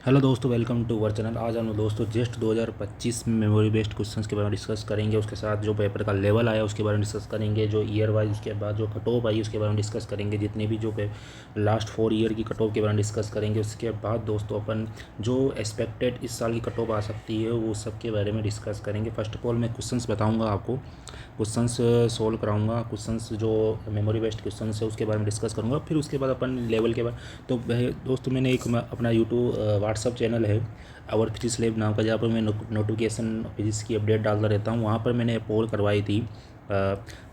Hello दोस्तों, welcome to our channel. आज हम लोग दोस्तों जस्ट 2025 में मेमोरी बेस्ड क्वेश्चंस के बारे में डिस्कस करेंगे। उसके साथ जो पेपर का लेवल आया उसके बारे में डिस्कस करेंगे, जो ईयर वाइज उसके बाद जो कट ऑफ आई उसके बारे में डिस्कस करेंगे, जितने भी जो लास्ट 4 ईयर की कट ऑफ के बारे में डिस्कस करेंगे। उसके बाद दोस्तों अपन जो एक्सपेक्टेड इस साल की कट ऑफ आ सकती है वो सब के बारे में डिस्कस करेंगे। फर्स्ट ऑफ ऑल मैं क्वेश्चंस बताऊँगा आपको, क्वेश्चंस सोल्व कराऊंगा, क्वेश्चंस जो मेमोरी बेस्ड क्वेश्चंस है उसके बारे में डिस्कस करूँगा। फिर उसके बाद अपन लेवल के बाद तो दोस्तों मैंने एक अपना यूट्यूब व्हाट्सअप चैनल है आवर फिजिक्स लैब नाम का, जहाँ पर मैं नोटिफिकेशन फिजिक्स की अपडेट डालता रहता हूँ। वहाँ पर मैंने पोल करवाई थी,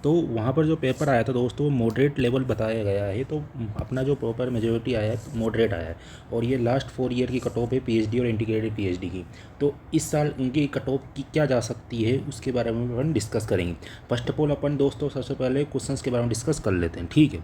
तो वहाँ पर जो पेपर आया था दोस्तों मॉडरेट लेवल बताया गया है। तो अपना जो प्रॉपर मेजोरिटी आया है मॉडरेट आया है, और ये लास्ट 4 ईयर की कट ऑफ है पीएचडी और इंटीग्रेटेड पीएचडी की। तो इस साल उनकी कट ऑफ की क्या जा सकती है उसके बारे में अपन डिस्कस करेंगे। फर्स्ट ऑफ ऑल अपन दोस्तों सबसे पहले क्वेश्चंस के बारे में डिस्कस कर लेते हैं, ठीक है।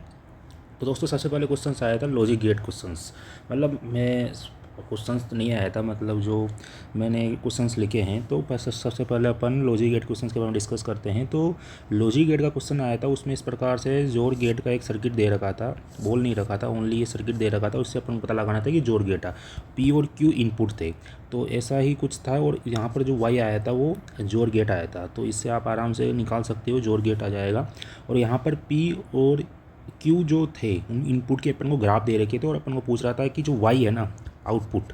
तो दोस्तों सबसे पहले क्वेश्चन आया था लॉजिक गेट क्वेश्चंस, मतलब मैं क्वेश्चंस तो नहीं आया था, मतलब जो मैंने क्वेश्चंस लिखे हैं। तो सबसे पहले अपन लॉजिक गेट क्वेश्चंस के बारे में डिस्कस करते हैं। तो लॉजिक गेट का क्वेश्चन आया था, उसमें इस प्रकार से जोर गेट का एक सर्किट दे रखा था, बोल नहीं रखा था, ओनली ये सर्किट दे रखा था। उससे अपन को पता लगाना था कि जोर गेट था, पी और क्यू इनपुट थे, तो ऐसा ही कुछ था। और यहाँ पर जो वाई आया था वो जोर गेट आया था, तो इससे आप आराम से निकाल सकते हो, जोर गेट आ जाएगा। और यहाँ पर पी और क्यू जो थे उन इनपुट के अपन को ग्राफ दे रखे थे, और अपन को पूछ रहा था कि जो वाई है ना आउटपुट,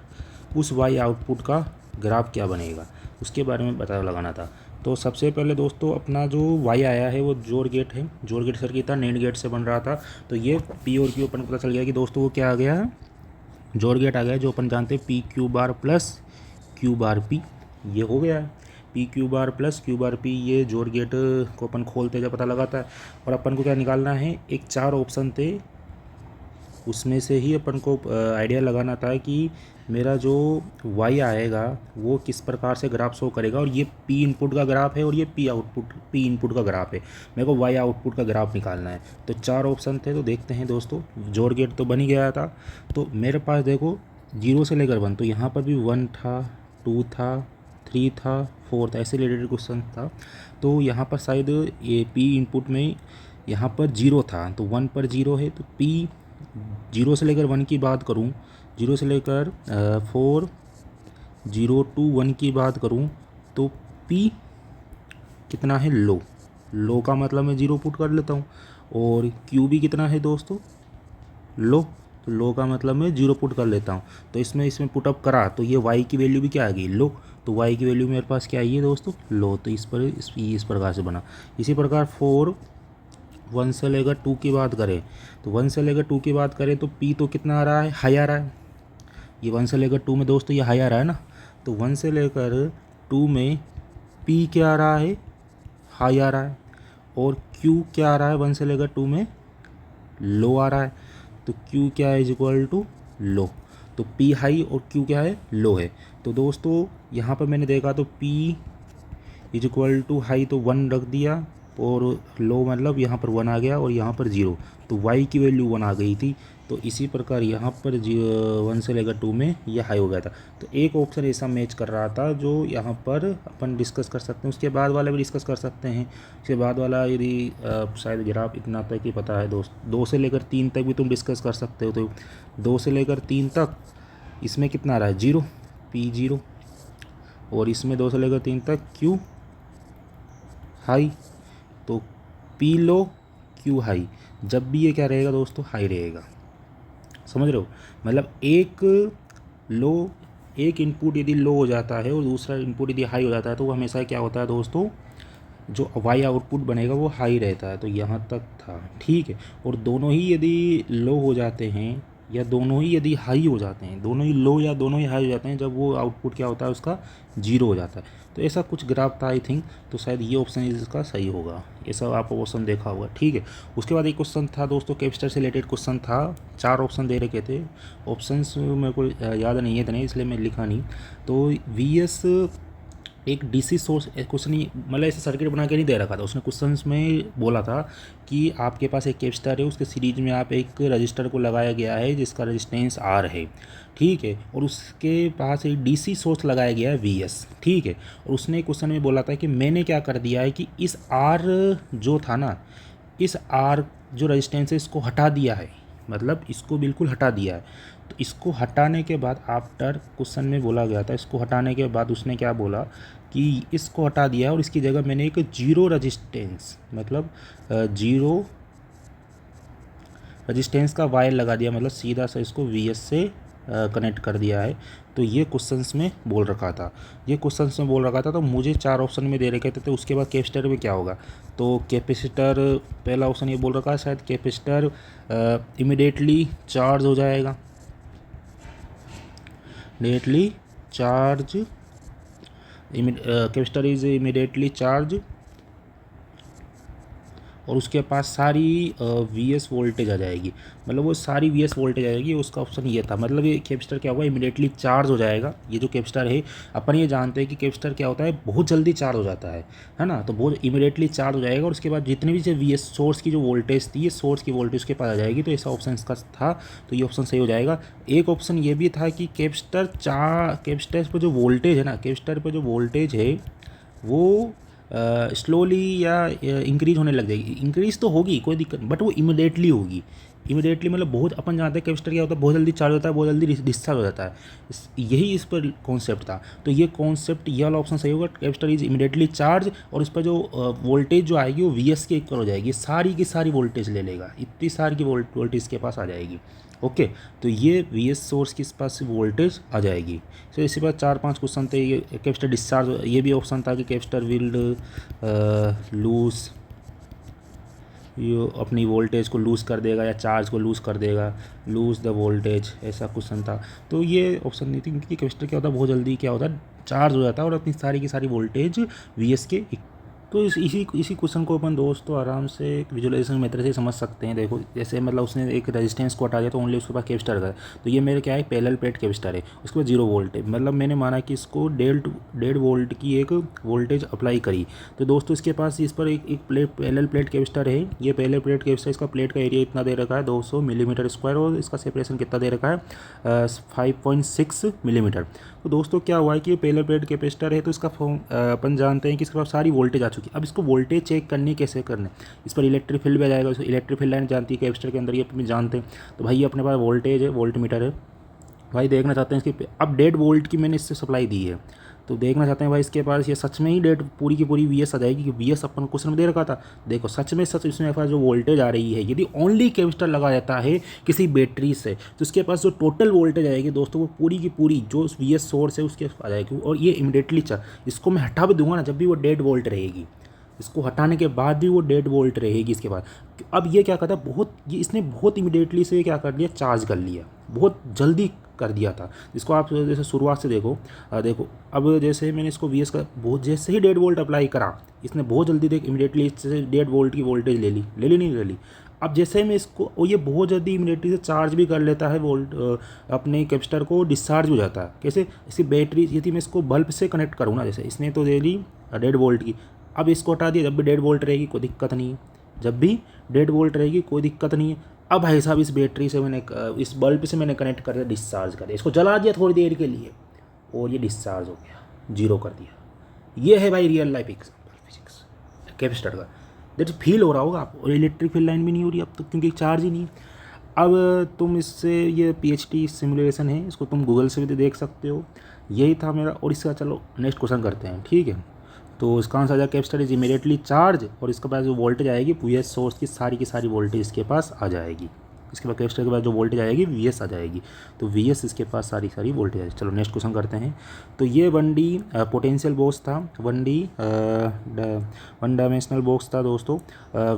उस वाई आउटपुट का ग्राफ क्या बनेगा, उसके बारे में पता लगाना था। तो सबसे पहले दोस्तों अपना जो वाई आया है वो जोर गेट है, जोर गेट सर्किट था, नेंड गेट से बन रहा था। तो ये पी और क्यू अपन को पता चल गया कि दोस्तों वो क्या आ गया है, जोर गेट आ गया, जो अपन जानते हैं P Q bar plus Q bar P, ये हो गया है P Q bar plus Q bar P. ये जोर गेट को अपन खोलते जब पता लगाता है। और अपन को क्या निकालना है, एक 4 ऑप्शन थे, उसमें से ही अपन को आइडिया लगाना था कि मेरा जो वाई आएगा वो किस प्रकार से ग्राफ शो करेगा। और ये पी इनपुट का ग्राफ है और ये पी इनपुट का ग्राफ है, मेरे को वाई आउटपुट का ग्राफ निकालना है। तो 4 ऑप्शन थे, तो देखते हैं दोस्तों। जोर गेट तो बन ही गया था, तो मेरे पास देखो 0 से लेकर 1, तो यहाँ पर भी 1 था, 2 था, 3 था, 4 था, ऐसे रिलेटेड क्वेश्चन था। तो यहाँ पर शायद ये पी इनपुट में यहाँ पर 0 था, तो 1 पर 0 है, तो पी 0 से लेकर 1 की बात करूँ, 0 से लेकर 4 0 टू 1 की बात करूँ, तो P कितना है, लो, लो का मतलब मैं 0 पुट कर लेता हूँ। और Q भी कितना है दोस्तों, लो, तो लो का मतलब मैं 0 पुट कर लेता हूँ। तो इसमें पुटअप करा तो ये y की वैल्यू भी क्या आ गई, लो। तो y की वैल्यू मेरे पास क्या आई है दोस्तों, लो। तो इस प्रकार से बना। इसी प्रकार 4 1 से लेकर 2 की बात करें, तो 1 से लेकर 2 की बात करें तो P तो कितना आ रहा है, हाई आ रहा है। ये 1 से लेकर 2 में दोस्तों ये हाई आ रहा है ना, तो 1 से लेकर 2 में P क्या आ रहा है, हाई आ रहा है। और Q क्या आ रहा है, 1 से लेकर 2 में लो आ रहा है। तो Q क्या है, इज इक्वल टू लो। तो P हाई और Q क्या है, लो है। तो दोस्तों यहाँ पर मैंने देखा तो P is equal to high, तो 1 रख दिया, और लो मतलब यहाँ पर 1 आ गया और यहाँ पर 0, तो y की वैल्यू 1 आ गई थी। तो इसी प्रकार यहाँ पर 1 से लेकर 2 में यह हाई हो गया था। तो एक ऑप्शन ऐसा मैच कर रहा था जो यहाँ पर अपन डिस्कस कर सकते हैं। उसके बाद वाला भी डिस्कस कर सकते हैं। उसके बाद वाला यदि शायद ग्राफ इतना तक ही पता है दोस्त, 2 से लेकर 3 तक भी तुम डिस्कस कर सकते हो। तो 2 से लेकर 3 तक इसमें कितना आ रहा है, 0, P 0, और इसमें 2 से लेकर 3 तक Q हाई, तो P लो Q हाई। जब भी ये क्या रहेगा दोस्तों, हाई रहेगा, समझ रहे हो। मतलब एक इनपुट यदि लो हो जाता है और दूसरा इनपुट यदि हाई हो जाता है, तो वो हमेशा क्या होता है दोस्तों, जो वाई आउटपुट बनेगा वो हाई रहता है। तो यहाँ तक था, ठीक है। और दोनों ही यदि लो हो जाते हैं या दोनों ही यदि हाई हो जाते हैं, दोनों ही लो या दोनों ही हाई हो जाते हैं, जब वो आउटपुट क्या होता है उसका 0 हो जाता है। तो ऐसा कुछ ग्राफ था आई थिंक, तो शायद ये ऑप्शन इसका सही होगा। ये सब आप ऑप्शन देखा होगा, ठीक है। उसके बाद एक क्वेश्चन था दोस्तों, कैपेसिटर से रिलेटेड क्वेश्चन था। 4 ऑप्शन दे रखे थे, ऑप्शंस मेरे को याद नहीं है इतने, इसलिए मैं लिखा नहीं। तो VS एक डीसी सोर्स क्वेश्चन ही, मतलब ऐसे सर्किट बना के नहीं दे रखा था उसने, क्वेश्चन में बोला था कि आपके पास एक कैपेसिटर है, उसके सीरीज में आप एक रजिस्टर को लगाया गया है जिसका रेजिस्टेंस R है, ठीक है। और उसके पास एक डीसी सोर्स लगाया गया है VS, ठीक है। और उसने क्वेश्चन में बोला था कि मैंने क्या कर दिया है कि इस R जो था ना, इस R जो रेजिस्टेंस है इसको हटा दिया है, मतलब इसको बिल्कुल हटा दिया है। तो इसको हटाने के बाद आफ्टर क्वेश्चन में बोला गया था, इसको हटाने के बाद उसने क्या बोला कि इसको हटा दिया और इसकी जगह मैंने एक जीरो रजिस्टेंस मतलब जीरो रजिस्टेंस का वायर लगा दिया, मतलब सीधा सा इसको वीएस से कनेक्ट कर दिया है। तो ये क्वेश्चंस में बोल रखा था, तो मुझे 4 ऑप्शन में दे रखे थे। तो उसके बाद कैपेसिटर में क्या होगा, तो कैपेसिटर पहला ऑप्शन ये बोल रखा है शायद कैपेसिटर इमिडिएटली चार्ज हो जाएगा, कैपेसिटर इज इमिडिएटली चार्ज और उसके पास सारी वीएस वोल्टेज आ जाएगी, मतलब वो सारी वीएस वोल्टेज आ जाएगी। उसका ऑप्शन ये था, मतलब ये कैपेसिटर क्या होगा, इमीडिएटली चार्ज हो जाएगा। ये जो कैपेसिटर है, अपन ये जानते हैं कि कैपेसिटर क्या होता है, बहुत जल्दी चार्ज हो जाता है ना। तो बहुत इमीडिएटली चार्ज हो जाएगा और उसके बाद जितनी भी वीएस सोर्स की जो वोल्टेज थी, ये सोर्स की वोल्टेज उसके पास आ जाएगी। तो ऐसा ऑप्शन इसका था, तो ये ऑप्शन सही हो जाएगा। एक ऑप्शन ये भी था कि कैपेसिटर पर जो वोल्टेज है ना, कैपेसिटर पर जो वोल्टेज है वो स्लोली या इंक्रीज होने लग जाएगी। इंक्रीज तो होगी, कोई दिक्कत, बट वो इमिडिएटली होगी। इमिडिएटली मतलब बहुत, अपन जानते हैं कैपेसिटर क्या होता है, बहुत जल्दी चार्ज होता है, बहुत जल्दी डिस्चार्ज हो जाता है। यही इस पर कॉन्सेप्ट था। तो ये कॉन्सेप्ट, ये वाला ऑप्शन सही होगा, कैपेसिटर इज इमिडिएटली चार्ज और इस पर जो वोल्टेज जो आएगी वो वीएस के इक्वल हो जाएगी, सारी की सारी वोल्टेज ले लेगा, इतनी सारी की वोल्टेज के पास आ जाएगी। ओके, तो ये वीएस सोर्स के पास वोल्टेज आ जाएगी। तो इसी पर 4-5 क्वेश्चन थे। ये कैपेसिटर डिस्चार्ज, ये भी ऑप्शन था कि कैपेसिटर विल लूज, ये अपनी वोल्टेज को लूज़ कर देगा या चार्ज को लूज़ कर देगा, लूज़ द वोल्टेज, ऐसा क्वेश्चन था। तो ये ऑप्शन नहीं थी, क्योंकि कैपेसिटर क्या होता है, बहुत जल्दी क्या होता है, चार्ज हो जाता है और अपनी सारी की सारी वोल्टेज वीएस के। तो इसी क्वेश्चन को अपन दोस्तों आराम से विजुअलाइजेशन मेथड से समझ सकते हैं। देखो जैसे मतलब उसने एक रेजिस्टेंस को हटा दिया तो ओनली उसके पास कैपेसिटर का, तो ये मेरे क्या है, पैरेलल प्लेट कैपेसिटर है, उसके बाद 0 वोल्ट है। मतलब मैंने माना कि इसको 1.5 वोल्ट की एक वोल्टेज अप्लाई करी। तो दोस्तों इसके पास इस पर एक पैरेलल प्लेट कैपेसिटर है। ये पैरेलल प्लेट कैपेसिटर, इसका प्लेट का एरिया इतना दे रखा है 200 मिलीमीटर स्क्वायर और इसका सेपरेशन कितना दे रखा है 5.6 मिलीमीटर। तो दोस्तों क्या हुआ है कि ये पैरेलल प्लेट कैपेसिटर है, तो इसका अपन जानते हैं कि इसके पास सारी वोल्टेज आ चुकी है। अब इसको वोल्टेज चेक करनी कैसे करना, इस पर इलेक्ट्रिक फील्ड भी आ जाएगा। इलेक्ट्रिक फील्ड लाइन जानती है कैपेसिटर के अंदर, ये अपने जानते हैं। तो भाई अपने पास वोल्टेज है, वोल्ट मीटर है भाई, देखना चाहते हैं इसकी। अब 1.5 वोल्ट की मैंने इससे सप्लाई दी है, तो देखना चाहते हैं भाई इसके पास ये सच में ही डेट पूरी की पूरी वीएस आ जाएगी, कि वीएस अपन क्वेश्चन में दे रखा था। देखो सच इसमें पास जो वोल्टेज आ रही है, यदि ओनली कैपेसिटर लगा जाता है किसी बैटरी से, तो इसके पास जो टोटल वोल्टेज आएगी दोस्तों, वो पूरी की पूरी जो वीएस सोर्स है उसके आ जाएगी। और ये इमीडिएटली इसको मैं हटा भी दूंगा ना, जब भी वो 1.5 वोल्ट रहेगी, इसको हटाने के बाद भी वो 1.5 वोल्ट रहेगी इसके बाद। अब ये क्या करता है, बहुत ये इसने बहुत इमीडिएटली से क्या कर लिया, चार्ज कर लिया, बहुत जल्दी कर दिया था। इसको आप जैसे शुरुआत से देखो, देखो अब जैसे मैंने इसको वीएस का बहुत, जैसे ही 1.5 वोल्ट अप्लाई करा, इसने बहुत जल्दी देख इमीडिएटली इससे 1.5 वोल्ट की वोल्टेज ले ली नहीं ले ली। अब जैसे मैं इसको, और ये बहुत जल्दी इमीडिएटली से चार्ज भी कर लेता है, वोल्ट अपने कैपेसिटर को डिस्चार्ज हो जाता है। कैसे, इसकी बैटरी यदि मैं इसको बल्ब से कनेक्ट करूँ ना, जैसे इसने तो दे ली 1.5 वोल्ट की, अब इसको हटा दिया, जब भी 1.5 वोल्ट रहेगी कोई दिक्कत नहीं है, जब भी 1.5 वोल्ट रहेगी कोई दिक्कत नहीं है। अब भाई साहब इस बैटरी से मैंने, इस बल्ब से मैंने कनेक्ट कर दिया, डिस्चार्ज कर दिया, इसको जला दिया थोड़ी देर के लिए और ये डिस्चार्ज हो गया, 0 कर दिया। ये है भाई real life example physics capacitor का। दैट फील हो रहा होगा आपको, और इलेक्ट्रिक फील्ड लाइन भी नहीं हो रही अब तो, क्योंकि चार्ज ही नहीं है। अब तुम इससे, ये PhD सिमुलेशन है, इसको तुम गूगल से भी देख सकते हो। यही था मेरा, और इसका चलो नेक्स्ट क्वेश्चन करते हैं, ठीक है। तो इसका आंसर आ जाएगा कैपेसिटर इज इमीडिएटली चार्ज, और इसके पास जो वोल्टेज आएगी वीएस सोर्स की सारी वोल्टेज इसके पास आ जाएगी। इसके बाद कैपेसिटर के बाद जो वोल्टेज आएगी वीएस आ जाएगी, तो वीएस इसके पास सारी वोल्टेज आएगी। चलो नेक्स्ट क्वेश्चन करते हैं। तो ये 1D पोटेंशियल बॉक्स था, 1D वन डायमेंशनल बॉक्स था दोस्तों।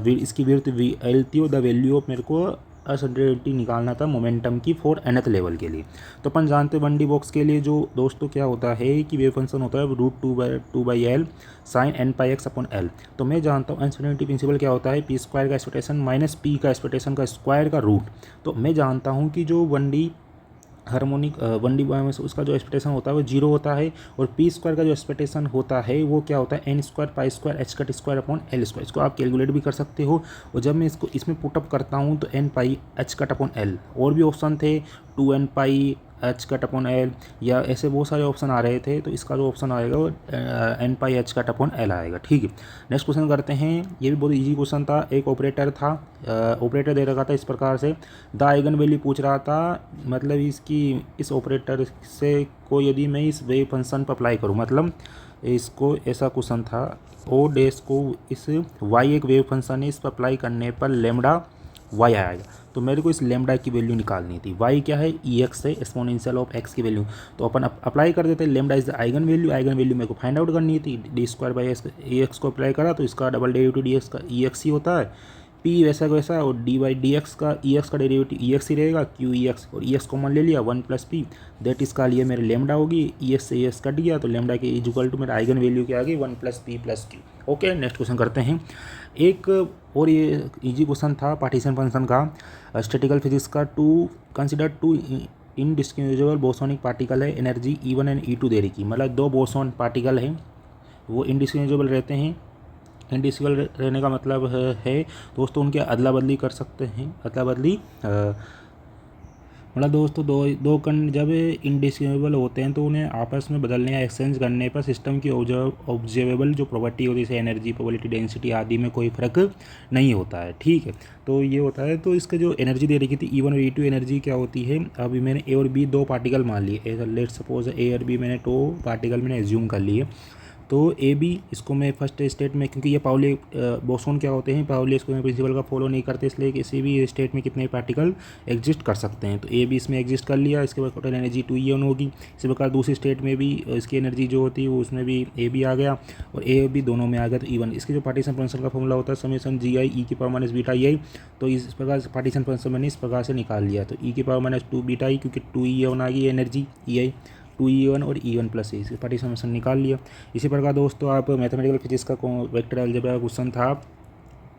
इसकी विड्थ L थी और द वैल्यू ऑफ मेरे को असर्टेनिटी निकालना था मोमेंटम की फॉर nth लेवल के लिए। तो अपन जानते हैं 1D बॉक्स के लिए जो दोस्तों क्या होता है कि वेव फंक्शन होता है √2/L sin n πx/L। तो मैं जानता हूँ अनसर्टेनिटी प्रिंसिपल क्या होता है, p² का एक्सपेक्टेशन माइनस p का एक्सपेक्टेशन का स्क्वायर का रूट। तो मैं जानता हूँ कि जो 1D हार्मोनिक 1D में उसका जो एक्सपेक्टेशन होता है वो 0 होता है, और p² का जो एक्सपेक्टेशन होता है वो क्या होता है, n² π²h²/L²। इसको आप कैलकुलेट भी कर सकते हो। और जब मैं इसको इसमें पुटअप करता हूँ तो n π h/L, और भी ऑप्शन थे 2n π H cut upon L, या ऐसे बहुत सारे ऑप्शन आ रहे थे, तो इसका जो ऑप्शन आएगा वो एन पाई एच कट अपॉन एल आएगा। ठीक है, नेक्स्ट क्वेश्चन करते हैं। ये भी बहुत इजी क्वेश्चन था। एक ऑपरेटर था, ऑपरेटर दे रखा था इस प्रकार से, द आइगन वैल्यू पूछ रहा था, मतलब इसकी इस ऑपरेटर से को यदि मैं इस वेव फंक्शन पर अप्लाई करूँ, मतलब इसको ऐसा क्वेश्चन था, ओ डैश को इस वाई एक वेव फंक्शन है, इस पर अप्लाई करने पर लेमडा वाई आएगा। तो मेरे को इस लेमडा की वैल्यू निकालनी थी। वाई क्या है, ई एक्स है, एक्सपोनेंशियल ऑफ एक्स की वैल्यू। तो अपन अप्लाई कर देते हैं, lambda is the eigen value. Eigen value मेरे को फाइंड आउट करनी थी। D square by x, E x को अप्लाई करा तो इसका डबल डेरिवेटिव डी एक्स का ई एक्स ही होता है, पी वैसा का वैसा, और डी बाई डी एक्स का ई एक्स का डेरिवेटिव ई एक्स ही रहेगा, क्यू ई एक्स, और ई एक्स कॉमन ले लिया, वन प्लस पी, दैट इसका लिए मेरे लेमडा होगी, ई एक्स से ई एक्स कट गया, तो लेमडा के इक्वल टू मेरा आइगन वैल्यू क्या आ गई, one plus P plus Q. Okay, next question करते हैं। एक और ये इजी क्वेश्चन था पार्टीशन फंक्शन का, स्टैटिकल फिजिक्स का। To consider two indistinguishable bosonic particle है, एनर्जी E1 एंड E2 दे रखी, मतलब दो बोसोन पार्टिकल हैं, वो इनडिस्टिंग्विशेबल रहते हैं। इनडिस्टिंग्विशेबल रहने का मतलब है दोस्तों उनके अदला बदली कर सकते हैं, अदला बदली मतलब दोस्तों दो कण जब इनडिस्टिंग्विशेबल होते हैं तो उन्हें आपस में बदलने या एक्सचेंज करने पर सिस्टम की ऑब्जर्वेबल जो प्रॉपर्टी होती है, जैसे एनर्जी, प्रोबेबिलिटी, डेंसिटी आदि में कोई फर्क नहीं होता है। ठीक है, तो ये होता है। तो इसके जो एनर्जी दे रखी थी E1 और E2 एनर्जी क्या होती है, अभी मैंने ए और बी दो पार्टिकल मान लिए, लेट सपोज ए और बी मैंने दो पार्टिकल मैंने एज्यूम कर लिए। तो ए बी इसको मैं फर्स्ट स्टेट में, क्योंकि ये पाउली बोसोन क्या होते हैं, पाउली इसको प्रिंसिपल का फॉलो नहीं करते, इसलिए किसी भी स्टेट में कितने पार्टिकल एग्जिस्ट कर सकते हैं। तो ए बी इसमें एग्जिस्ट कर लिया, इसके बाद टोटल एनर्जी 2E1 होगी। इसी प्रकार दूसरी स्टेट में भी इसकी एनर्जी जो होती है वो उसमें भी ए बी आ गया और ए बी दोनों में आ गया, तो E1। इसके जो पार्टीशन फंक्शन का फॉर्मूला होता है समेशन जी आई ई की पावर माइनस बीटा ई, तो इस प्रकार से पार्टीशन फंक्शन मैंने इस प्रकार से निकाल लिया। तो ई की पावर माइनस 2 बीटा ई, क्योंकि 2E1 आ गई एनर्जी ई आई, 2E1 और E1 प्लस ए, इसके पार्टीशन फंक्शन निकाल लिया। इसी प्रकार दोस्तों आप मैथमेटिकल फिजिक्स का वेक्टर अलजेब्रा का क्वेश्चन था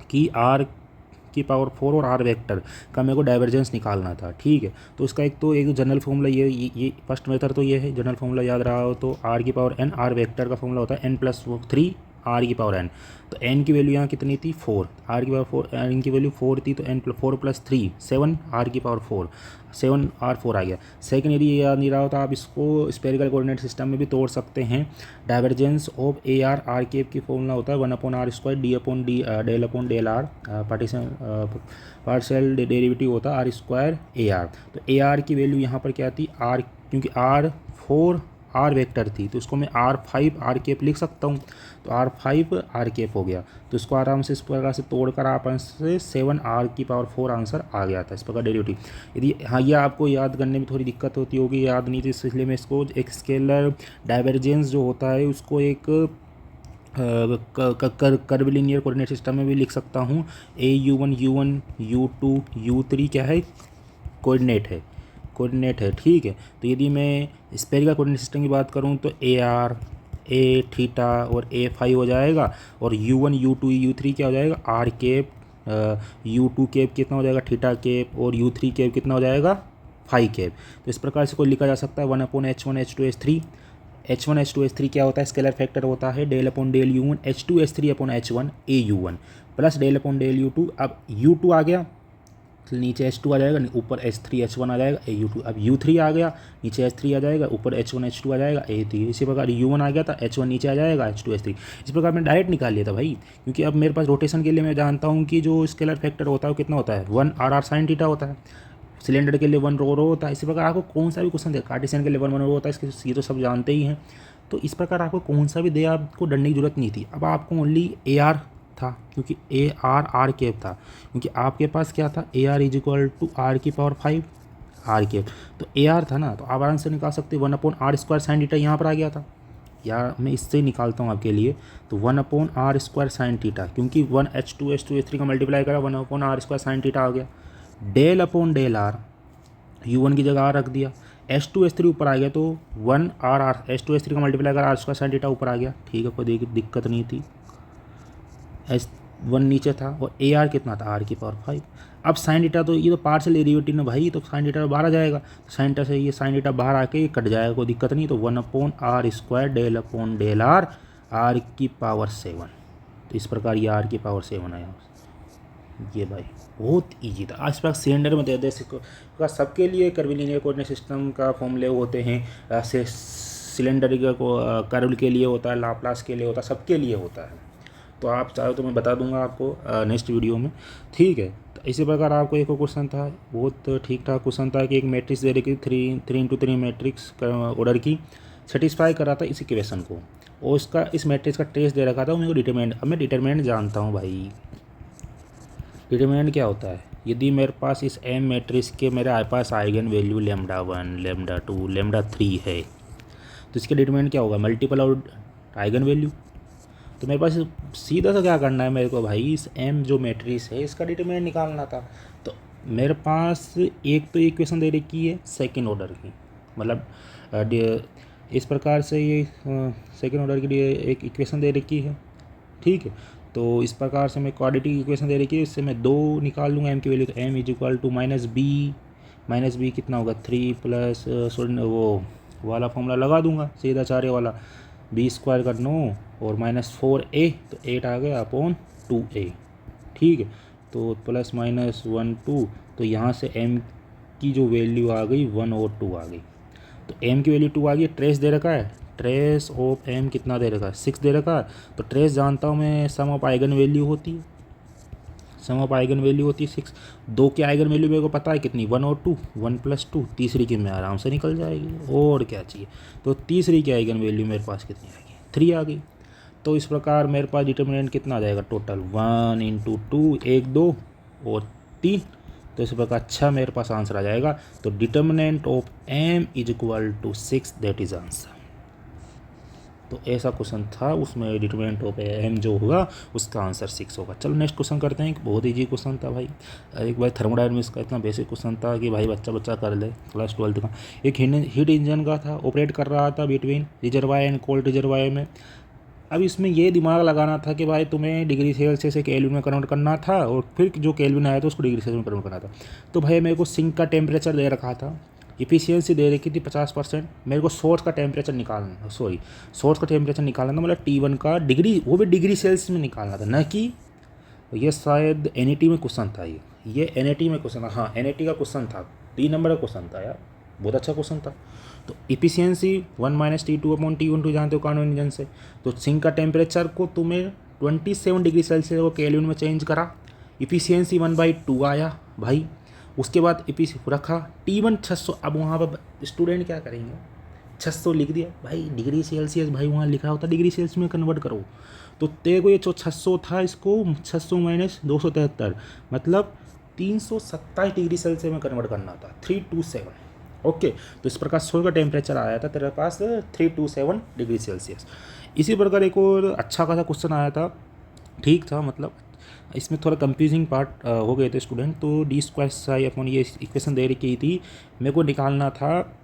कि आर की पावर 4 और आर वेक्टर का मेरे को डाइवर्जेंस निकालना था। ठीक है, तो इसका एक जनरल फॉर्मूला ये फर्स्ट मेथड तो ये है, जनरल फॉर्मूला याद रहा हो तो आर की पावर एन, आर वेक्टर का फॉर्मूला होता है n+3 आर की पावर एन। तो एन की वैल्यू यहाँ कितनी थी 4, आर की पावर 4, एन की वैल्यू 4 थी, तो एन 4 + 3 7 आर की पावर 4, 7 R4 आ गया। सेकंड यदि ये याद नहीं रहा हो तो आप इसको स्पेरिकल कोऑर्डिनेट सिस्टम में भी तोड़ सकते हैं। Divergence of A R R cap की फॉर्मूला होता है 1/r² d/d del are, partial derivative होता है r² AR। तो AR की वैल्यू यहाँ पर क्या थी, आर, क्योंकि R4 आर वेक्टर थी तो उसको मैं R5 आर केप लिख सकता हूँ, तो R5 आर केप हो गया। तो इसको आराम से इस प्रकार से तोड़कर आप से 7 आर की पावर 4 आंसर आ गया था, इस प्रकार डेरिवेटिव। यदि हाँ ये आपको याद करने में थोड़ी दिक्कत होती होगी, याद नहीं थी, इसलिए मैं इसको एक स्केलर डाइवर्जेंस जो होता है उसको एक कर्विलिनियर कोऑर्डिनेट सिस्टम में भी लिख सकता हूँ। AU1 U1 U2 U3 क्या है, कोऑर्डिनेट है। ठीक है, तो यदि मैं स्पेरिकल कोऑर्डिनेट सिस्टम की बात करूं तो AR A थीटा और A5 हो जाएगा, और U1 U2 U3 क्या हो जाएगा, R केप, U2 केप कितना हो जाएगा थीटा केप, और U3 केप कितना हो जाएगा फाई केप। तो इस प्रकार से कोई लिखा जा सकता है 1/H1 H2 H3। H1 H2 H3 क्या होता है, स्केलर फैक्टर होता है del U1 H2 H3/H1 AU1 plus del U2। अब U2 आ गया नीचे H2 आ जाएगा, ऊपर H3 H1 आ जाएगा AU2। अब U3 आ गया नीचे H3 आ जाएगा, ऊपर H1 H2 आ जाएगा A3। इसी प्रकार U1 आ गया था, H1 नीचे आ जाएगा H2 H3। इस प्रकार मैंने डायरेक्ट निकाल लिया था भाई, क्योंकि अब मेरे पास रोटेशन के लिए मैं जानता हूँ कि जो स्केलर फैक्टर होता है वो कितना होता है, 1 RR sin थीटा होता है। सिलेंडर के लिए 1 रो होता है। इसी प्रकार आपको कौन सा भी क्वेश्चन दे, कार्टेशियन के लिए 1 रो होता है, इसके ये तो सब जानते ही हैं। तो इस प्रकार आपको कौन सा भी दे आपको डरने की जरूरत नहीं थी। अब आपको ओनली AR था, क्योंकि AR आर केप था, क्योंकि आपके पास क्या था AR = R की पावर 5 आर केप, तो AR था ना, तो आप आराम से निकाल सकते 1/r² sin थीटा यहाँ पर आ गया था। यार मैं इससे निकालता हूँ आपके लिए, तो 1/r² sin थीटा, क्योंकि 1 H2 H3 का मल्टीप्लाई करा 1/r² sin थीटा आ गया, del R U1 की जगह R रख दिया, H2 H3 ऊपर आ गया, तो 1 H2 H3 का मल्टीप्लाई करा R² sin थीटा ऊपर आ गया। ठीक है, कोई दिक्कत नहीं थी। H1 नीचे था और AR कितना था, R की पावर 5। अब साइन थीटा तो ये तो पार्शियल डेरिवेटिव ना भाई, तो साइन थीटा बाहर आ जाएगा, साइन थीटा से ये साइन थीटा बाहर आके कट जाएगा, कोई दिक्कत नहीं। तो 1/r² del R की पावर 7। तो इस प्रकार ये R की पावर 7 आया। ये भाई बहुत इजी था। आस पास सिलेंडर में दे दे का सबके लिए कर्वीलिनियर कोऑर्डिनेट सिस्टम का फॉर्मूले होते हैं। ऐसे सिलेंडर को कर्व के लिए होता है, लाप्लास के लिए होता है, सबके लिए होता है। तो आप चाहो तो मैं बता दूंगा आपको नेक्स्ट वीडियो में, ठीक है। तो इसी प्रकार आपको एक और क्वेश्चन था, बहुत ठीक ठाक क्वेश्चन था कि एक मैट्रिक्स दे रखी थी 3x3 मैट्रिक्स ऑर्डर की, सेटिस्फाई कर रहा था इस इक्वेशन को, और इसका इस मैट्रिक्स का ट्रेस दे रखा था, मेरे को डिटरमिनेंट। अब मैं डिटरमिनेंट जानता हूँ भाई। डिटरमिनेंट क्या होता है, यदि मेरे पास इस एम मैट्रिक्स के मेरे पास आइगन वैल्यू λ1 λ2 λ3 है, तो इसके डिटरमिनेंट क्या होगा, मल्टीपल और आइगन वैल्यू। तो मेरे पास सीधा सा क्या करना है मेरे को भाई, इस एम जो मैट्रिक्स है इसका डिटरमिनेंट निकालना था। तो मेरे पास एक तो इक्वेशन दे रखी है सेकंड ऑर्डर की, मतलब इस प्रकार से ये सेकंड ऑर्डर के लिए एक इक्वेशन दे रखी है, ठीक है। तो इस प्रकार से मैं क्वाड्रेटिक इक्वेशन दे रखी है, इससे मैं 2 निकाल लूँगा एम की वैल्यू। तो M is equal to minus B कितना होगा 3 प्लस वो वाला फॉर्मूला लगा दूंगा सीधा चारे वाला, b² का 9 और -4a, तो 8 आ गया अपॉन 2a, ठीक है। तो प्लस माइनस 1 2, तो यहाँ से m की जो वैल्यू आ गई 1 और 2 आ गई। तो m की वैल्यू 2 आ गई, ट्रेस दे रखा है, ट्रेस ऑफ m कितना दे रखा है 6 दे रखा है। तो ट्रेस जानता हूँ मैं, सम ऑफ आइगन वैल्यू होती है, सम ऑफ आइगन वैल्यू होती है 6। 2 की आइगन वैल्यू मेरे को पता है कितनी 1 और 2, 1 + 2, तीसरी की मैं आराम से निकल जाएगी, और क्या चाहिए। तो तीसरी की आइगन वैल्यू मेरे पास कितनी आएगी 3 आ गई। तो इस प्रकार मेरे पास डिटरमिनेंट कितना आ जाएगा टोटल 1 × 2 1 2 और 3। तो इस प्रकार अच्छा मेरे पास आंसर आ जाएगा। तो determinant of m is equal to 6, that is answer. तो ऐसा क्वेश्चन था, उसमें डिटरमिनेंट ऑफ m जो होगा उसका आंसर 6 होगा। चलो नेक्स्ट क्वेश्चन करते हैं। बहुत ईजी क्वेश्चन था भाई, एक भाई थर्मोडायनामिक्स का इतना बेसिक क्वेश्चन था कि भाई बच्चा कर ले, क्लास 12 का। एक हीट इंजन का था, ऑपरेट कर रहा था between reservoir and cold reservoir में। अब इसमें ये दिमाग लगाना था कि भाई तुम्हें डिग्री सेल्सियस से केल्विन में कन्वर्ट करना था, और फिर जो केल्विन आया था उसको डिग्री सेल्सियस में कन्वर्ट करना था। तो भाई मेरे को सिंक का टेम्परेचर दे रखा था, इफिशियंसी दे रखी थी 50%। मेरे को सोर्स का टेम्परेचर निकालना, सोर्स का टेम्परेचर निकालना था, मतलब T1 का डिग्री, वो भी डिग्री सेल्सियस में निकालना था, न कि ये शायद NET में क्वेश्चन था। ये NET में क्वेश्चन था, हाँ NET का क्वेश्चन था, 3 नंबर का क्वेश्चन था यार, बहुत अच्छा क्वेश्चन था। तो इफिशियंसी 1 - T2/T1 टू जानते हो कार्नोट इंजन से। तो सिंक का टेम्परेचर को तुम्हें 27 डिग्री सेल्सियस को केल्विन में चेंज करा, इफिशियंसी 1/2 आया भाई। उसके बाद रखा T1 600। अब वहाँ पर स्टूडेंट क्या करेंगे, 600 लिख दिया भाई, डिग्री सेल्सियस भाई वहाँ लिखा होता डिग्री सेल्सियस में कन्वर्ट करो। तो तेरे को ये जो 600 था, इसको 600 - 273 मतलब 327 डिग्री सेल्सियस में कन्वर्ट करना था, 327। ओके, तो इस प्रकार सोल का टेम्परेचर आया था तेरे पास 327 डिग्री सेल्सियस। इसी प्रकार एक और अच्छा खासा क्वेश्चन आया था, ठीक था, मतलब इसमें थोड़ा कंफ्यूजिंग पार्ट हो गए थे स्टूडेंट। तो d² ये इक्वेशन दे रखी थी, मेरे को निकालना था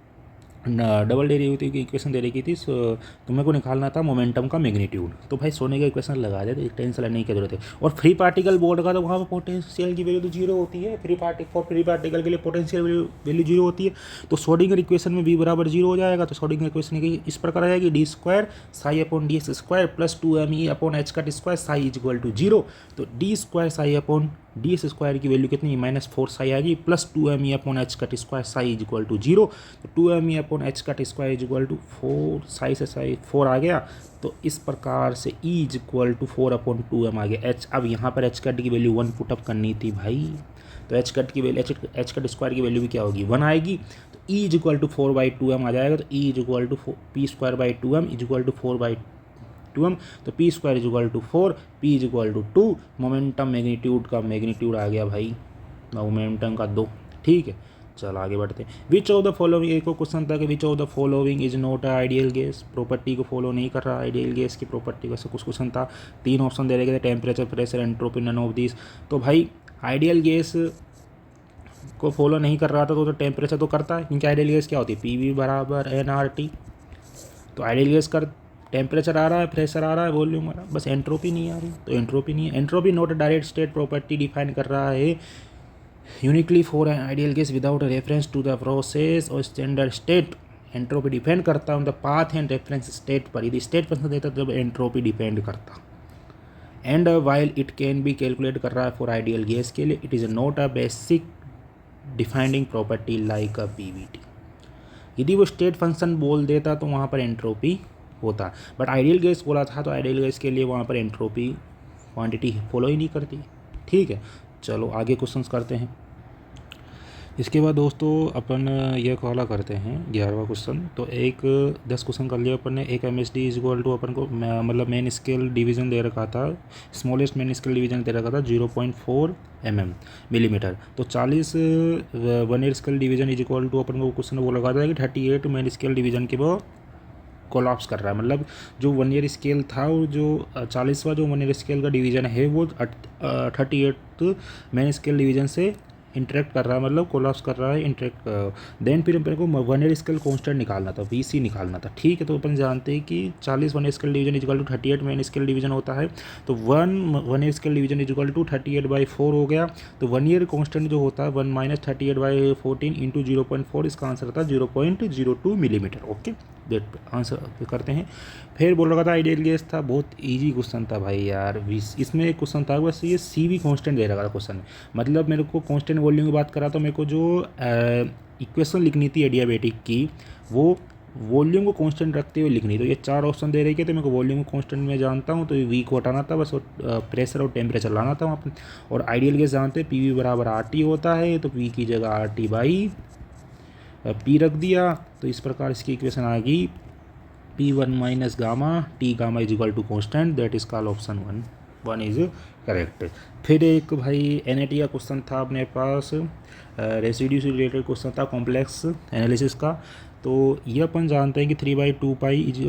डबल डेरिवेटिव की इक्वेशन दे रखी थी, तो मेरे को निकालना था मोमेंटम का मैग्नीट्यूड। तो भाई सोने का इक्वेशन लगा दे, तो टेंशन लेने की जरूरत है। और फ्री पार्टिकल बोर्ड का, तो वहाँ पर पोटेंशियल की वैल्यू तो 0 होती है, फ्री पार्टिकल के लिए पोटेंशियल वैल्यू 0 होती है। तो श्रोडिंगर इक्वेशन में v = 0 हो जाएगा। तो श्रोडिंगर इक्वेशन की इस प्रकार आ जाएगी d²ψ/ds² + 2me/h² ψ = 0। तो d²ψ/ds² की वैल्यू कितनी -4 ψ आ गई, प्लस 2me/h² ψ = 0। तो 2me/h² = 4 ψ से 4 आ गया। तो इस प्रकार से E = 4/2m आ गया h। अब यहाँ पर h² की वैल्यू 1 पुटअप करनी थी भाई। तो h² की वैल्यू h² की वैल्यू भी क्या होगी 1 आएगी। तो E = 4/2m आ जाएगा। तो E = p²/2m = 4/2m। तो p² = 4, p = 2। मोमेंटम मैग्नीट्यूड का मैग्नीट्यूड आ गया भाई, मोमेंटम का 2, ठीक है। चल आगे बढ़ते हैं। विच ऑफ द फॉलोइंग, एक और क्वेश्चन था कि which of the following is not a ideal gas, property को फॉलो नहीं कर रहा आइडियल गैस की प्रॉपर्टी का, कुछ क्वेश्चन था। 3 ऑप्शन दे रखे थे, temperature, pressure, entropy, none of this. तो भाई आइडियल गैस को फॉलो नहीं कर रहा था, तो टेम्परेचर तो करता है, क्योंकि आइडियल गैस क्या होती है PV = nRT। तो आइडियल गैस कर टेम्परेचर आ रहा है, प्रेशर आ रहा है, वॉल्यूम आ रहा है, बस एंट्रोपी नहीं आ रही। तो एंट्रोपी नहीं है, entropy not direct state property define कर रहा है uniquely for an ideal gas without reference to the process और स्टैंडर्ड स्टेट। एंट्रोपी डिपेंड करता है on the path and reference state पर। यदि स्टेट फंक्शन देता तो जब एंट्रोपी डिपेंड करता। And while it can be calculate कर रहा है फॉर आइडियल गैस के लिए, it is not a basic defining property like a Pvt. यदि वो स्टेट फंक्शन बोल देता तो वहाँ पर एंट्रोपी होता, बट आइडियल गैस बोला था तो आइडियल गैस के लिए वहाँ पर एंट्रोपी क्वांटिटी फॉलो ही नहीं करती। ठीक है, चलो आगे क्वेश्चंस करते हैं। इसके बाद दोस्तों अपन ये वाला करते हैं 11वां क्वेश्चन। तो एक 10 क्वेश्चन कर लिया अपन ने। एक M S D is equal to अपन को मतलब मेन स्केल डिवीज़न दे रखा था, स्मॉलेस्ट मेन स्केल डिवीज़न दे रखा था 0.4 मिलीमीटर। तो 40 vernier scale division is equal to अपन को क्वेश्चन वो लगा था कि 38 मेन स्केल डिवीज़न के वो कोलैप्स कर रहा है। मतलब जो वन ईयर स्केल था और जो 40वां जो वन ईयर स्केल का डिवीज़न है वो 38 मेन स्केल डिवीज़न से इंटरेक्ट कर रहा है, मतलब कोलैप्स कर रहा है, इंटरेक्ट। देन फिर अपने को वन ईयर स्केल कांस्टेंट निकालना था, वीसी निकालना था। ठीक है, तो अपन जानते हैं कि 40 vernier scale division equal to 38 main scale division होता है। तो vernier scale division equal to 38/4 हो गया। तो वन ईयर कांस्टेंट जो होता है 1 - 38/14 इंटू 0.4, इसका आंसर था 0.02 मिलीमीटर। ओके, डेट आंसर करते हैं। फिर बोल रखा था आइडियल गैस था, बहुत इजी क्वेश्चन था भाई यार। इसमें एक क्वेश्चन था बस ये सी वी कॉन्स्टेंट दे रखा था क्वेश्चन में। मतलब मेरे को कॉन्स्टेंट वॉल्यूम की बात करा तो मेरे को जो इक्वेशन लिखनी थी एडियाबेटिक की, वो वॉल्यूम को कांस्टेंट रखते हुए लिखनी। तो ये 4 ऑप्शन दे रहे थे, तो मेरे को वॉल्यूम को कांस्टेंट में जानता हूँ तो वी को हटाना था बस, प्रेशर और टेम्परेचर लाना था वहाँ पर। और आइडियल गैस जानते हैं पी वी बराबर आर टी होता है, तो पी की जगह आर टी बाई पी रख दिया। तो इस प्रकार इसकी इक्वेशन आ गई P1 minus gamma, T gamma is equal to constant, that is called option 1 is correct. फिर एक भाई एनएटी का क्वेश्चन था अपने पास, रेसिड्यू से रिलेटेड क्वेश्चन था कॉम्प्लेक्स एनालिसिस का। तो ये अपन जानते हैं कि 3/2 pi is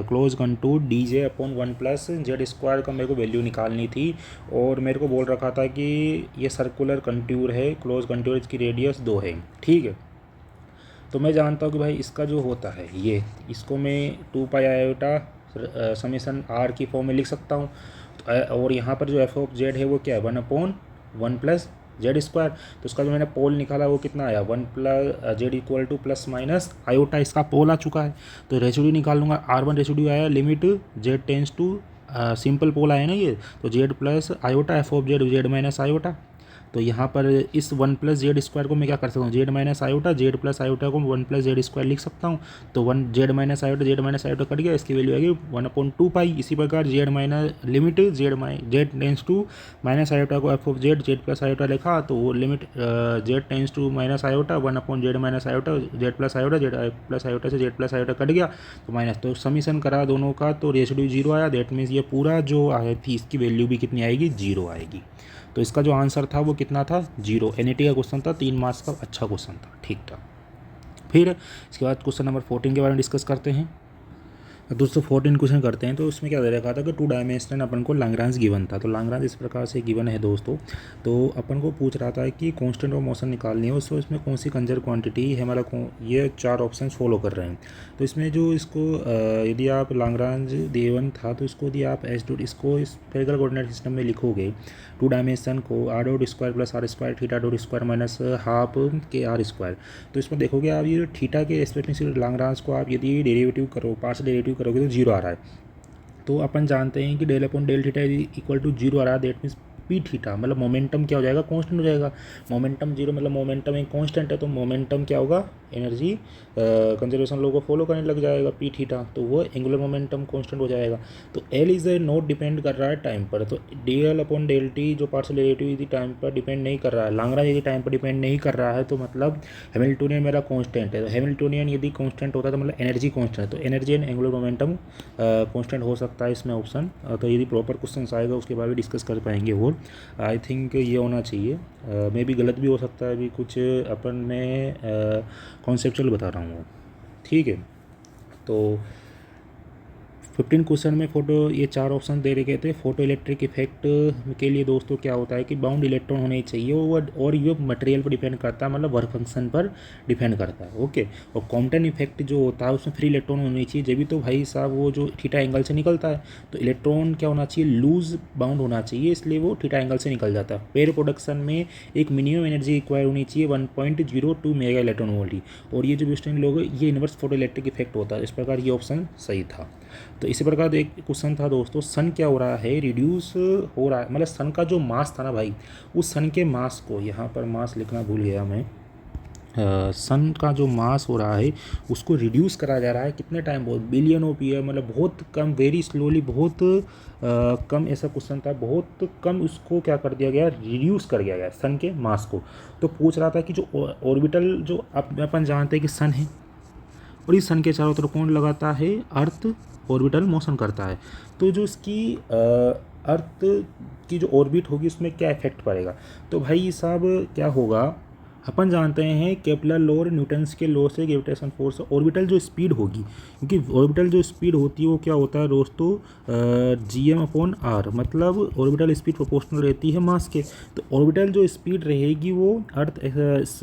close contour D J upon 1 plus Z square का मेरे को वैल्यू निकालनी थी। और मेरे को बोल रखा था कि ये सर्कुलर कंटूर है, क्लोज कंटूर, इसकी रेडियस 2 है। ठीक है, तो मैं जानता हूँ कि भाई इसका जो होता है ये, इसको मैं 2 पाई आयोटा समेसन आर की फॉर्म में लिख सकता हूँ। और यहाँ पर जो एफ ऑफ जेड है वो क्या है 1/1 प्लस जेड स्क्वायर। तो उसका जो मैंने पोल निकाला वो कितना आया 1 plus Z equal two plus minus iota, इसका पोल आ चुका है। तो रेसिड्यू निकाल लूँगा, R1 रेसिड्यू आया, limit Z tends to simple pole आया ना ये, तो Z plus iota F of Z Z minus iota. तो यहाँ पर इस 1 प्लस जेड स्क्वायर को मैं क्या कर सकता हूँ, Z minus iota, Z plus iota को 1 प्लस जेड स्क्वायर लिख सकता हूँ। तो 1 जेड माइनस आयोटा कट गया, इसकी वैल्यू आएगी 1/2 पाई। इसी प्रकार Z minus limit Z tends to minus iota को F of Z Z plus iota लिखा, तो वो limit Z tends to minus iota 1/जेड minus iota Z plus iota, Z plus iota से जेड प्लस आयोटा कट गया तो minus. तो summation करा दोनों का तो रेसिड्यू 0 आया। दैट मीन्स ये पूरा जो आया थी इसकी वैल्यू भी कितनी आएगी, 0 आएगी। तो इसका जो आंसर था वो कितना था, 0। एनईटी का क्वेश्चन था, 3 मार्क्स का, अच्छा क्वेश्चन था, ठीक था। फिर इसके बाद क्वेश्चन नंबर 14 के बारे में डिस्कस करते हैं। दोस्तों 14 क्वेश्चन करते हैं। तो उसमें क्या दे रखा था कि 2 डायमेंशनल अपन को लैग्रांज गिवन था। तो लैग्रांज इस प्रकार से गिवन है दोस्तों। तो अपन को पूछ रहा था कि कांस्टेंट ऑफ मोशन निकालनी है, उसको इसमें कौन सी कंजर्व क्वांटिटी है हमारा, ये 4 ऑप्शन फॉलो कर रहे हैं। तो इसमें जो इसको यदि आप लैग्रांज गिवन था तो इसको यदि आप एच डॉट इसको स्फेरिकल कोऑर्डिनेट सिस्टम में लिखोगे 2 डायमेंशन को R dot square plus R square theta dot square minus half K R square. तो इसमें देखोगे आप ये थीटा के एस्पेक्ट में लैग्रांज को आप यदि डेरिवेटिव करो, पार्शियल डेरिवेटिव करोगे तो 0 आ रहा है। तो अपन जानते हैं कि del upon del theta equal to 0 आ रहा है। दैट मीन्स पी थीटा मतलब मोमेंटम क्या हो जाएगा, कांस्टेंट हो जाएगा। मोमेंटम 0 मतलब मोमेंटम एक कांस्टेंट है, तो मोमेंटम क्या होगा, एनर्जी कंजर्वेशन लॉ को फॉलो करने लग जाएगा पी थीटा, तो वो एंगुलर मोमेंटम कांस्टेंट हो जाएगा। तो L is a not depend कर रहा है टाइम पर। तो D L upon del T जो पार्शियल डेरिवेटिव यदि टाइम पर डिपेंड नहीं कर रहा है, लैग्रांज यदि टाइम पर डिपेंड नहीं कर रहा है, तो मतलब हैमिल्टोनियन मेरा कांस्टेंट है। तो हैमिल्टोनियन यदि कांस्टेंट होता है तो मतलब एनर्जी कांस्टेंट है, तो energy and angular momentum constant हो सकता है इसमें ऑप्शन। तो यदि प्रॉपर क्वेश्चन आएगा उसके बाद भी डिस्कस कर पाएंगे। और आई थिंक ये होना चाहिए, मे भी गलत भी हो सकता है, अभी कुछ अपन में कॉन्सेप्चुअल बता रहा हूँ, ठीक है। तो 15 क्वेश्चन में फोटो ये 4 ऑप्शन दे रखे थे। फोटो इलेक्ट्रिक इफेक्ट के लिए दोस्तों क्या होता है कि बाउंड इलेक्ट्रॉन होने चाहिए और ये मटेरियल पर डिपेंड करता है, मतलब वर्क फंक्शन पर डिपेंड करता है, ओके। और कॉम्पटन इफेक्ट जो होता है उसमें फ्री इलेक्ट्रॉन होनी चाहिए, जब भी तो भाई साहब वो जो थीटा एंगल से निकलता है, तो इलेक्ट्रॉन क्या होना चाहिए, लूज बाउंड होना चाहिए, इसलिए वो थीटा एंगल से निकल जाता है। पेयर प्रोडक्शन में एक मिनिमम एनर्जी रिक्वायर होनी चाहिए 1.02 मेगा इलेक्ट्रॉन वोल्ट। और ये जो वेस्टर्न लोग ये इन्वर्स फोटो इलेक्ट्रिक इफेक्ट होता है, इस प्रकार ये ऑप्शन सही था। तो इसी प्रकार एक क्वेश्चन था दोस्तों, सन क्या हो रहा है, रिड्यूस हो रहा है, मतलब सन का जो मास था ना भाई, उस सन के मास को, यहाँ पर मास लिखना भूल गया मैं, सन का जो मास हो रहा है उसको रिड्यूस करा जा रहा है, कितने टाइम, बहुत बिलियन ऑफ ईयर, मतलब बहुत कम, वेरी स्लोली, बहुत कम, ऐसा क्वेश्चन था, बहुत कम उसको क्या कर दिया गया, रिड्यूस कर दिया गया सन के मास को। तो पूछ रहा था कि जो ऑर्बिटल, जो अपन जानते हैं कि सन है और इस सन के चारों तरफ कौन लगाता है, अर्थ ऑर्बिटल मोशन करता है, तो जो इसकी अर्थ की जो ऑर्बिट होगी उसमें क्या इफेक्ट पड़ेगा। तो भाई साहब क्या होगा, अपन जानते हैं केपलर लॉ और न्यूटन्स के लॉ से ग्रेविटेशन फोर्स, ऑर्बिटल जो स्पीड होगी, क्योंकि ऑर्बिटल जो स्पीड होती है वो क्या होता है दोस्तों, GM/r, मतलब ऑर्बिटल स्पीड प्रोपोर्शनल रहती है मास के। तो ऑर्बिटल जो स्पीड रहेगी वो अर्थ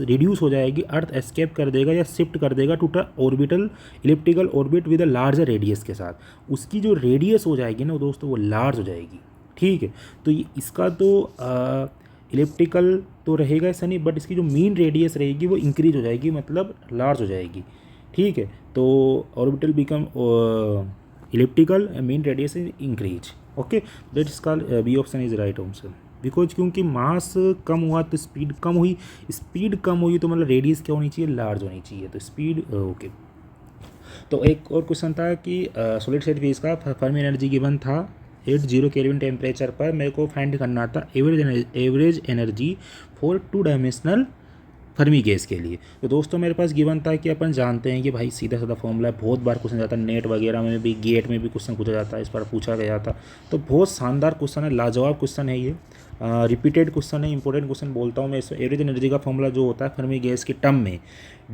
रिड्यूस हो जाएगी, अर्थ एस्केप कर देगा या शिफ्ट कर देगा to the orbital elliptical orbit with a larger radius के साथ, उसकी जो रेडियस हो जाएगी ना दोस्तों वो लार्ज हो जाएगी, ठीक है। तो इसका तो इलिप्टिकल तो रहेगा ऐसा नहीं, बट इसकी जो मीन रेडियस रहेगी वो इंक्रीज हो जाएगी, मतलब लार्ज हो जाएगी, ठीक है। तो orbital become elliptical, mean radius increase, okay, that is called, B option is right option, because क्योंकि मास कम हुआ तो स्पीड कम हुई, स्पीड कम हुई तो मतलब रेडियस क्या होनी चाहिए, लार्ज होनी चाहिए, तो स्पीड ओके। तो एक और क्वेश्चन था कि सॉलिड स्टेट फेज का फर्मी एनर्जी गिवन था 80 केल्विन टेम्परेचर पर, मेरे को फाइंड करना था average energy for 2 dimensional Fermi gas के लिए। तो दोस्तों मेरे पास गिवन था कि अपन जानते हैं कि भाई सीधा साधा फॉर्मूला है, बहुत बार क्वेश्चन जाता है, नेट वगैरह में भी, गेट में भी क्वेश्चन पूछा जाता है, इस बार पूछा गया था, तो बहुत शानदार क्वेश्चन है, लाजवाब क्वेश्चन है ये, रिपीटेड क्वेश्चन है, इंपॉर्टेंट क्वेश्चन बोलता हूँ मैं। एवरेज एनर्जी का फॉर्मूला जो होता है फर्मी गैस के टर्म में,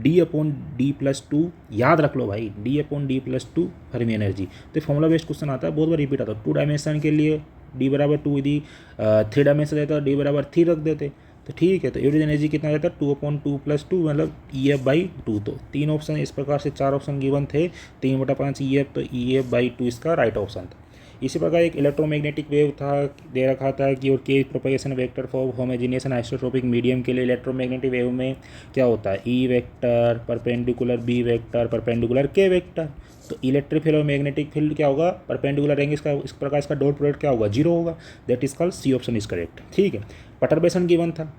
D/D+2, याद रख लो भाई, D/D+2 फर्मी एनर्जी। तो फॉर्मूला बेस्ड क्वेश्चन आता है, बहुत बार रिपीट आता है। 2 डायमेंशन के लिए D/2, यदि 3 डायमेंशन रहता है D/3 रख देते, तो ठीक है। तो एवरेज एनर्जी कितना रहता है, 2/2+2, मतलब EF/2। तो 3 ऑप्शन, इस प्रकार से 4 ऑप्शन गिवन थे, 3/5 EF, तो EF/2 इसका राइट ऑप्शन था। इसी प्रकार एक इलेक्ट्रोमैग्नेटिक वेव था, दे रखा था कि, और के propagation vector for homogeneous and isotropic medium के लिए इलेक्ट्रोमैग्नेटिक वेव में क्या होता है, E vector perpendicular B vector perpendicular K vector. तो इलेक्ट्रिक फील्ड और मैग्नेटिक फील्ड क्या होगा, परपेंडिकुलर रहेंगे, इसका इस प्रकार इसका डॉट प्रोडक्ट क्या होगा, 0 होगा, that is called C option is correct, ठीक है। परटर्बेशन गिवन था,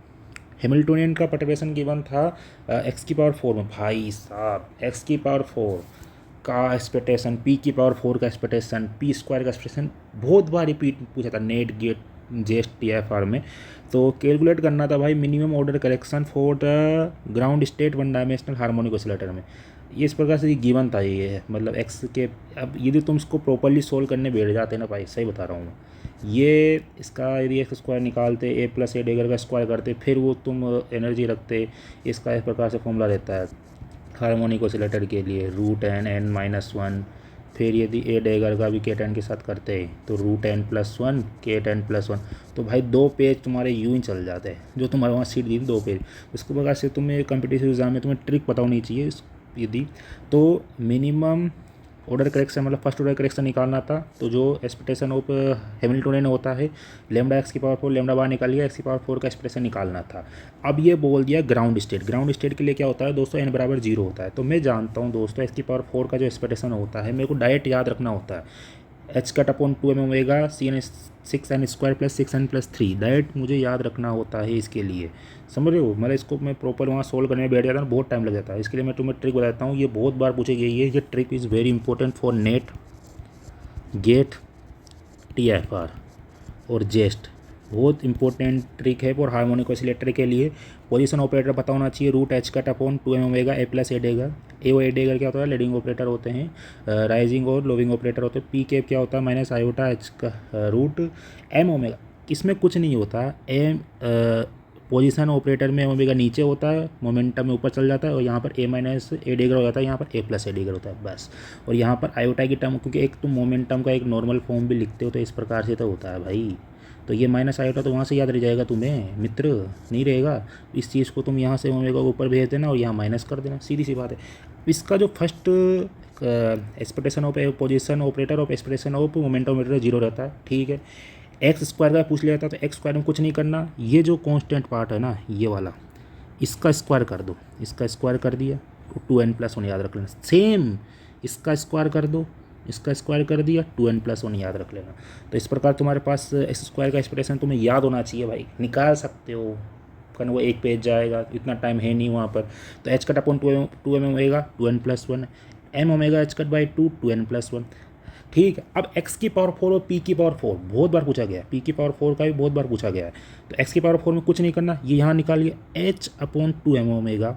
हैमिल्टोनियन का परटर्बेशन गिवन था x⁴ में, भाई साहब x⁴ का एक्सपेक्टेशन, p⁴ का एक्सपेक्टेशन, p² का एक्सपेक्टेशन बहुत बार रिपीट पूछा था नेट, गेट, जेस्ट, TFR में। तो कैलकुलेट करना था भाई minimum order correction for the ground state 1 dimensional harmonic oscillator में, ये इस प्रकार से गिवन था ये, मतलब x के, अब यदि तुम इसको प्रॉपरली सोल्व करने बैठ जाते ना भाई, सही बता रहा हूँ मैं, ये इसका यदि x² निकालते, a+a² का स्क्वायर करते, फिर वो तुम एनर्जी रखते, इसका इस प्रकार से फॉर्मूला रहता है हार्मोनिक ऑसिलेटर के लिए, √n(n)-1, फिर यदि a² का भी k10 के साथ करते हैं तो √n+1 k10+1। तो भाई 2 पेज तुम्हारे यूं ही चल जाते हैं, जो तुम्हारे वहाँ सीट दी 2 पेज। इसके प्रकार से तुम्हें कम्पिटिटिव एग्जाम में तुम्हें ट्रिक पता होनी चाहिए, यदि तो मिनिमम ऑर्डर करेक्शन, मतलब फर्स्ट ऑर्डर करेक्शन निकालना था, तो जो एक्सपेक्टेशन ऑफ हैमिल्टोनियन होता है λ(x⁴) लैम्डा बार निकाल लिया, x⁴ का एक्सप्रेशन निकालना था। अब ये बोल दिया ग्राउंड स्टेट, ग्राउंड स्टेट के लिए क्या होता है दोस्तों, n=0 होता है। तो मैं जानता हूँ दोस्तों x⁴ का जो एक्सपेक्टेशन होता है, मेरे को डायरेक्ट याद रखना होता है, h/2m⍵, cn6n² + 6n+3, डायरेक्ट मुझे याद रखना होता है इसके लिए, समझ रहे हो। मतलब इसको मैं प्रॉपर वहाँ सोल्व करने में बैठ जाता है, बहुत टाइम लग जाता है। इसके लिए मैं तुम्हें ट्रिक बताता हूँ, ये बहुत बार पूछी गई है, ये trick is very important for NET, GATE, TFR और जेस्ट, बहुत इंपॉर्टेंट ट्रिक है फॉर हार्मोनिक ऑसिलेटर के लिए। पोजीशन ऑपरेटर पता होना चाहिए, √h/2m⍵, a+a², ए और a² क्या होता है, लीडिंग ऑपरेटर होते हैं, राइजिंग और लोविंग ऑपरेटर होते हैं। p क्या होता है, -i/h का √m⍵, इसमें कुछ नहीं होता, पोजीशन ऑपरेटर में ओमेगा नीचे होता है, मोमेंटम में ऊपर चल जाता है, और यहाँ पर a-a² हो जाता है, यहाँ पर a+a² होता है बस। और यहाँ पर आयोटा की टर्म, क्योंकि एक तुम मोमेंटम का एक नॉर्मल फॉर्म भी लिखते हो, तो इस प्रकार से तो होता है भाई। तो ये माइनस आयोटा तो वहाँ से याद रह जाएगा तुम्हें मित्र, नहीं रहेगा। इस चीज़ को तुम यहाँ से ओमेगा को ऊपर भेज देना और यहाँ माइनस कर देना, सीधी सी बात है। इसका जो first expectation of position operator of expression of momentum operator 0 रहता है, ठीक है। x² का पूछ लिया था, तो x² में कुछ नहीं करना, ये जो कांस्टेंट पार्ट है ना, ये वाला, इसका स्क्वायर कर दो, इसका स्क्वायर कर दिया, 2n+1 याद रख लेना। सेम इसका स्क्वायर कर दो, इसका स्क्वायर कर दिया, 2n+1 याद रख लेना। तो इस प्रकार तुम्हारे पास एक्स स्क्वायर का एक्सप्रेशन तुम्हें याद होना चाहिए भाई, निकाल सकते हो, कारण वो एक पेज जाएगा, इतना टाइम है नहीं वहाँ पर। तो H cut upon 2m omega 2n+1, M omega H cut by 2n+1। ठीक है, अब x की पावर 4 और p की पावर 4 बहुत बार पूछा गया है, p की पावर 4 का भी बहुत बार पूछा गया है। तो x की पावर 4 में कुछ नहीं करना, ये यहाँ निकालिए, h अपॉन 2m ओमेगा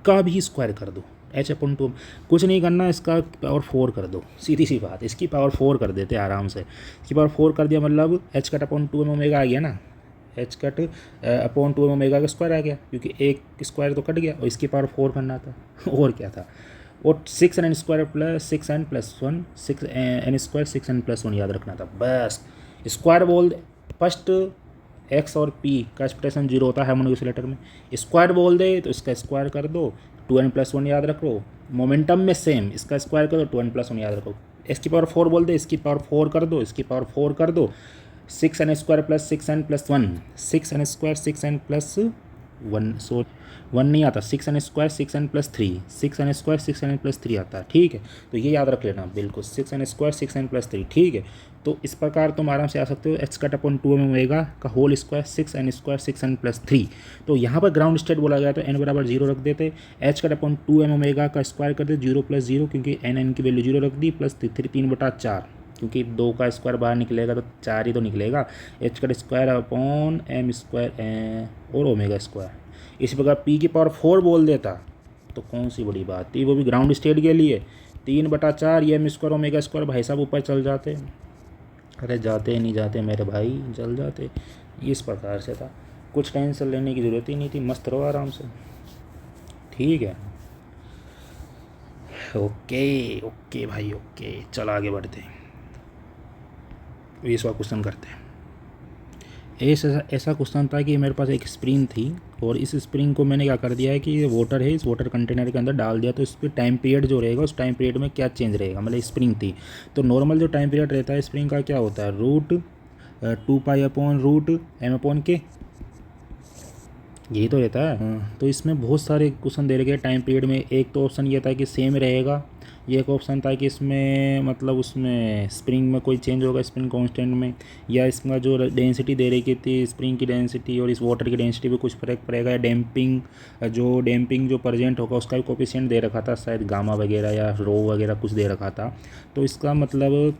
का भी स्क्वायर कर दो, h अपॉन 2, कुछ नहीं करना, इसका पावर 4 कर दो, सीधी सी बात, इसकी पावर 4 कर देते आराम से। इसकी पावर 4 कर दिया मतलब h cut upon 2m omega आ गया ना, H cut upon 2m omega का स्क्वायर आ गया, क्योंकि एक स्क्वायर तो कट गया और इसकी पावर 4 करना था और क्या था। और 6n² प्लस 6n+1, 6n² याद रखना था बस। स्क्वायर बोल दे, फर्स्ट x और p का एक्सप्रेशन 0 होता है हार्मोनिक ऑसिलेटर में, स्क्वायर बोल दे तो इसका स्क्वायर कर दो, 2n+1 याद रखो। मोमेंटम में सेम, इसका स्क्वायर कर दो, 2n+1 याद रखो। इसकी पावर 4 बोल दे, इसकी पावर 4 कर दो, इसकी पावर 4 कर दो, 6n² plus 6n+1, 6n² 6n+1, सो 1 नहीं आता, 6n² 6n+3, 6n² 6n+3 आता है। ठीक है, तो ये याद रख लेना बिल्कुल, 6n² 6n+3। ठीक है, तो इस प्रकार तुम आराम से आ सकते हो, H cut upon 2m omega का होल स्क्वायर 6n² 6n+3। तो यहाँ पर ग्राउंड स्टेट बोला गया तो n बराबर 0 रख देते, H cut upon 2m omega का स्क्वायर कर दे 0 + 0, क्योंकि n की वैल्यू 0 रख दी, प्लस 3/4, क्योंकि 2 का स्क्वायर बाहर निकलेगा तो 4 ही तो निकलेगा, H cut square upon m square और ओमेगा स्क्वायर। इसी प्रकार p की पावर 4 बोल देता तो कौन सी बड़ी बात थी, वो भी ग्राउंड स्टेट के लिए, 3/4 ये m स्क्वायर ओमेगा स्क्वायर, भाई साहब ऊपर चल जाते, अरे जाते नहीं जाते मेरे भाई, चल जाते। इस प्रकार से था, कुछ टेंशन लेने की ज़रूरत ही नहीं थी, मस्त रहो आराम से। ठीक है, ओके ओके भाई, ओके, चल आगे बढ़ते हैं, 20वां क्वेश्चन करते हैं। ऐसा क्वेश्चन था कि मेरे पास एक स्प्रिंग थी और इस स्प्रिंग को मैंने क्या कर दिया है कि ये वाटर है, इस वाटर कंटेनर के अंदर डाल दिया, तो इस पर टाइम पीरियड जो रहेगा उस टाइम पीरियड में क्या चेंज रहेगा। मतलब स्प्रिंग थी तो नॉर्मल जो टाइम पीरियड रहता है स्प्रिंग का क्या होता है, √2π/√m/k, यही तो रहता है। तो इसमें बहुत सारे क्वेश्चन दे रखे टाइम पीरियड में। एक तो ऑप्शन ये था कि सेम रहेगा, ये एक ऑप्शन था कि इसमें मतलब उसमें स्प्रिंग में कोई चेंज होगा स्प्रिंग कांस्टेंट में, या इसमें जो डेंसिटी दे रही थी स्प्रिंग की डेंसिटी और इस वाटर की डेंसिटी पे कुछ फर्क पड़ेगा, या डैम्पिंग जो प्रेजेंट होगा उसका भी कोफिशिएंट दे रखा था, शायद गामा वगैरह या रो वगैरह कुछ दे रखा था। तो इसका मतलब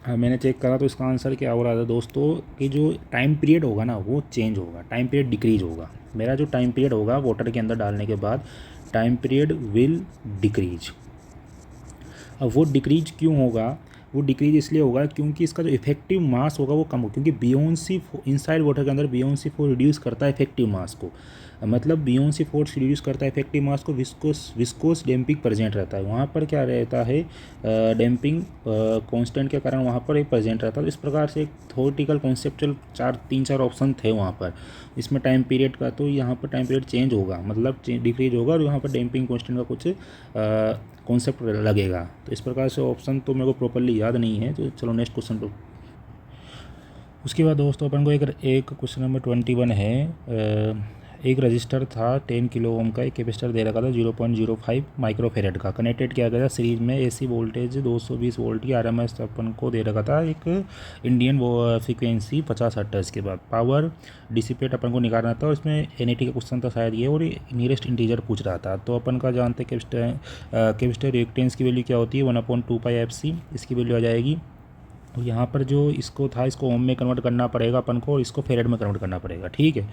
मैंने चेक करा तो इसका आंसर क्या हो रहा था दोस्तों कि जो टाइम पीरियड होगा ना वो चेंज होगा, टाइम पीरियड डिक्रीज होगा। मेरा जो टाइम पीरियड होगा वाटर के अंदर डालने के बाद टाइम पीरियड विल डिक्रीज। अब वो डिक्रीज क्यों होगा, वो डिक्रीज इसलिए होगा क्योंकि इसका जो इफेक्टिव मास होगा वो कम हो, क्योंकि बियोंसी इनसाइड वाटर के अंदर बियोंसी फोर्स रिड्यूस करता है इफेक्टिव मास को, मतलब बियोंसी फोर्स रिड्यूस करता है इफेक्टिव मास को, विस्कोस डैम्पिंग प्रेजेंट रहता है वहाँ पर, क्या रहता है डैम्पिंग कांस्टेंट के कारण वहाँ पर एक प्रेजेंट रहता है। तो इस प्रकार से एक थ्योरेटिकल कॉन्सेप्चुअल 3-4 ऑप्शन थे वहाँ पर इसमें टाइम पीरियड का। तो यहाँ पर टाइम पीरियड चेंज होगा, मतलब डिक्रीज होगा, और यहाँ पर डैम्पिंग कांस्टेंट का कुछ कॉन्सेप्ट लगेगा। तो इस प्रकार से ऑप्शन तो मेरे को प्रॉपर्ली याद नहीं है, तो चलो नेक्स्ट क्वेश्चन पर। उसके बाद दोस्तों अपन को एक क्वेश्चन नंबर 21 है। एक रजिस्टर था 10 किलो ओम का, एक कैपेसिटर दे रखा था 0.05 माइक्रोफेरेड का, कनेक्टेड किया गया था सीरीज में, एसी वोल्टेज 220 वोल्ट की आरएमएस अपन को दे रखा था, एक इंडियन फ्रीक्वेंसी 50 हर्ट्ज के बाद पावर डिसिपेट अपन को निकालना था, और इसमें एनएटी का क्वेश्चन था शायद ये, और नियरेस्ट इंटीजर पूछ रहा था। तो अपन का जानते कैपेसिटर रिएक्टेंस की वैल्यू क्या होती है 1/2πfc, इसकी वैल्यू आ जाएगी। और यहाँ पर जो इसको था इसको ओम में कन्वर्ट करना पड़ेगा अपन को, और इसको फेरेड में कन्वर्ट करना पड़ेगा। ठीक है,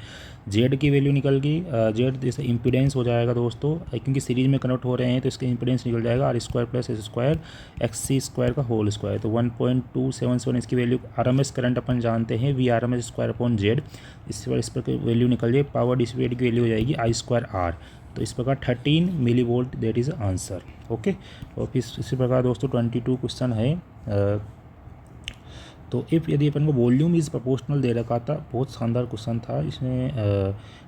जेड की वैल्यू निकल गई, जेड जैसे इम्पीडेंस हो जाएगा दोस्तों, क्योंकि सीरीज में कन्वर्ट हो रहे हैं तो इसका इम्पीडेंस निकल जाएगा r² + s² xc² का होल स्क्वायर। तो 1.277 इसकी वैल्यू। आरएमएस करंट अपन जानते हैं V/RMS²/Z, इस पर वैल्यू निकल जाए। पावर डिसिपेट की वैल्यू हो जाएगी I²R। तो इस प्रकार 13 millivolt that is answer. Okay, और फिर इसी प्रकार दोस्तों 22 क्वेश्चन है। तो इफ़ यदि अपन को वॉल्यूम इज़ प्रोपोर्शनल दे रखा था, बहुत शानदार क्वेश्चन था इसमें।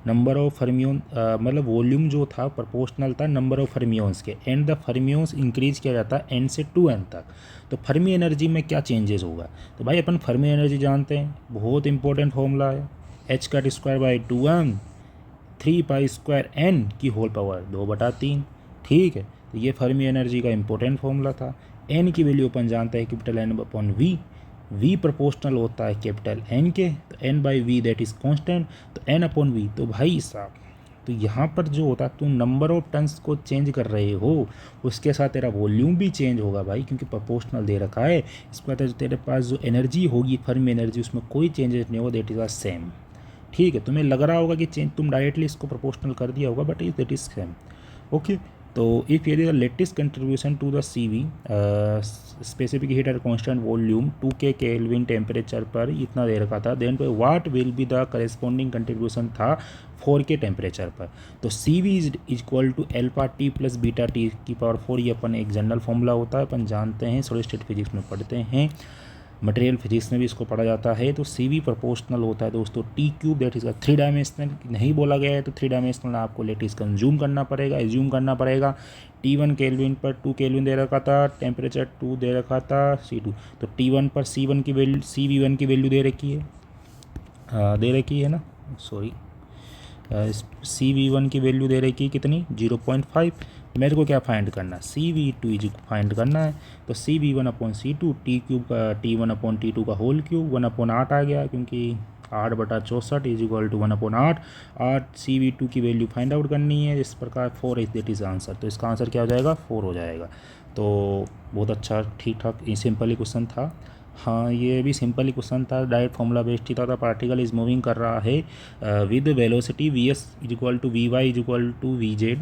नंबर ऑफ फर्मियोन मतलब वॉल्यूम जो था प्रोपोर्शनल था नंबर ऑफ फर्मियोन्स के, एंड द फर्मियोन्स इंक्रीज किया जाता है n से 2n तक। तो फर्मी एनर्जी में क्या चेंजेस होगा, तो भाई अपन फर्मी एनर्जी जानते हैं, बहुत इंपॉर्टेंट फॉर्मूला है, h²/2m 3π² n की होल पावर 2/3। ठीक है, तो ये फर्मी एनर्जी का इंपॉर्टेंट फॉर्मूला था। एन की वैल्यू अपन जानते हैं capital N upon V, V proportional होता है कैपिटल एन के, तो N by V that is constant, तो एन अपॉन वी। तो भाई साहब तो यहाँ पर जो होता है तुम नंबर ऑफ टन्स को चेंज कर रहे हो, उसके साथ तेरा वॉल्यूम भी चेंज होगा भाई, क्योंकि प्रोपोर्शनल दे रखा है। इसके बाद तेरे पास जो एनर्जी होगी फर्मी एनर्जी उसमें कोई चेंजेस नहीं होगा, दैट इज़ द सेम। ठीक है, तुम्हें लग रहा होगा कि चेंज तुम डायरेक्टली इसको प्रोपोर्शनल कर दिया होगा, but that is same. Okay, तो इफ़ यदि the latest contribution to the C V specific heat at constant volume 2K kelvin temperature पर इतना दे रखा था, then what will be the corresponding contribution था 4K टेम्परेचर पर। तो C V is equal to alpha T plus beta T की power 4, ये अपन एक जनरल फॉर्मूला होता है, अपन जानते हैं, सॉलिड स्टेट फिजिक्स में पढ़ते हैं, मटेरियल फिजिक्स में भी इसको पढ़ा जाता है। तो सी वी प्रोपोर्शनल होता है दोस्तों T cube, that is 3 dimensional नहीं बोला गया है, तो 3 डायमेंशनल आपको लेटेस्ट कंज्यूम करना पड़ेगा, एज्यूम करना पड़ेगा। T1 केल्विन पर 2 केल्विन दे रखा था, टेम्परेचर 2 दे रखा था, C2, तो T1 पर C1 की वैल्यू CV1 की वैल्यू दे रखी है, दे रखी है ना, सॉरी, CV1 की वैल्यू दे रखी है कितनी 0.5। मेरे को क्या फाइंड करना है, CV2 इज फाइंड करना है, तो CV1 upon C2 T cube का T1 अपॉन T2 का होल क्यूब 1/8 आ गया, क्योंकि 8/64 इज इक्वल टू 1/8। और CV2 की वैल्यू फाइंड आउट करनी है, इस प्रकार 4 इज दैट इज़ आंसर। तो इसका आंसर क्या हो जाएगा 4 हो जाएगा। तो बहुत अच्छा ठीक ठाक सिंपल ही क्वेश्चन था। हाँ, ये भी सिंपल ही क्वेश्चन था, डायरेक्ट फॉर्मूला बेस्ड ही था। पार्टिकल इज मूविंग कर रहा है with velocity Vs is equal to Vy is equal to Vz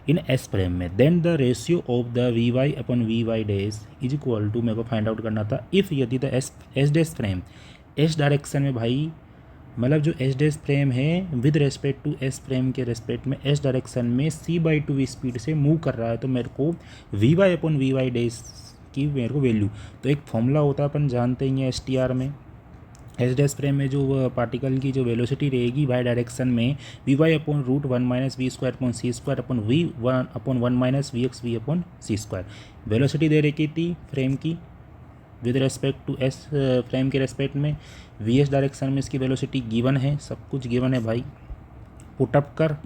in S frame में, then the ratio of the Vy अपन Vy dash is equal to, मेरे को find out करना था इफ़ यदि the S dash frame S direction में भाई, मतलब जो एस डैश फ्रेम है with respect to S frame के रेस्पेक्ट में एस डायरेक्शन में C/2 स्पीड से मूव कर रहा है, तो मेरे को Vy अपन Vy डैश की मेरे को वैल्यू, तो एक फॉर्मूला होता है अपन जानते ही हैं STR में, एस डैश फ्रेम में जो पार्टिकल की जो वेलोसिटी रहेगी वाई डायरेक्शन में Vy upon √1 minus V square upon C square upon V1 upon 1 minus VX V upon C square. Velocity दे रखी थी फ्रेम की with respect to S frame के रेस्पेक्ट में, VS डायरेक्शन में इसकी वेलोसिटी गिवन है, सब कुछ गिवन है भाई, पुटअप कर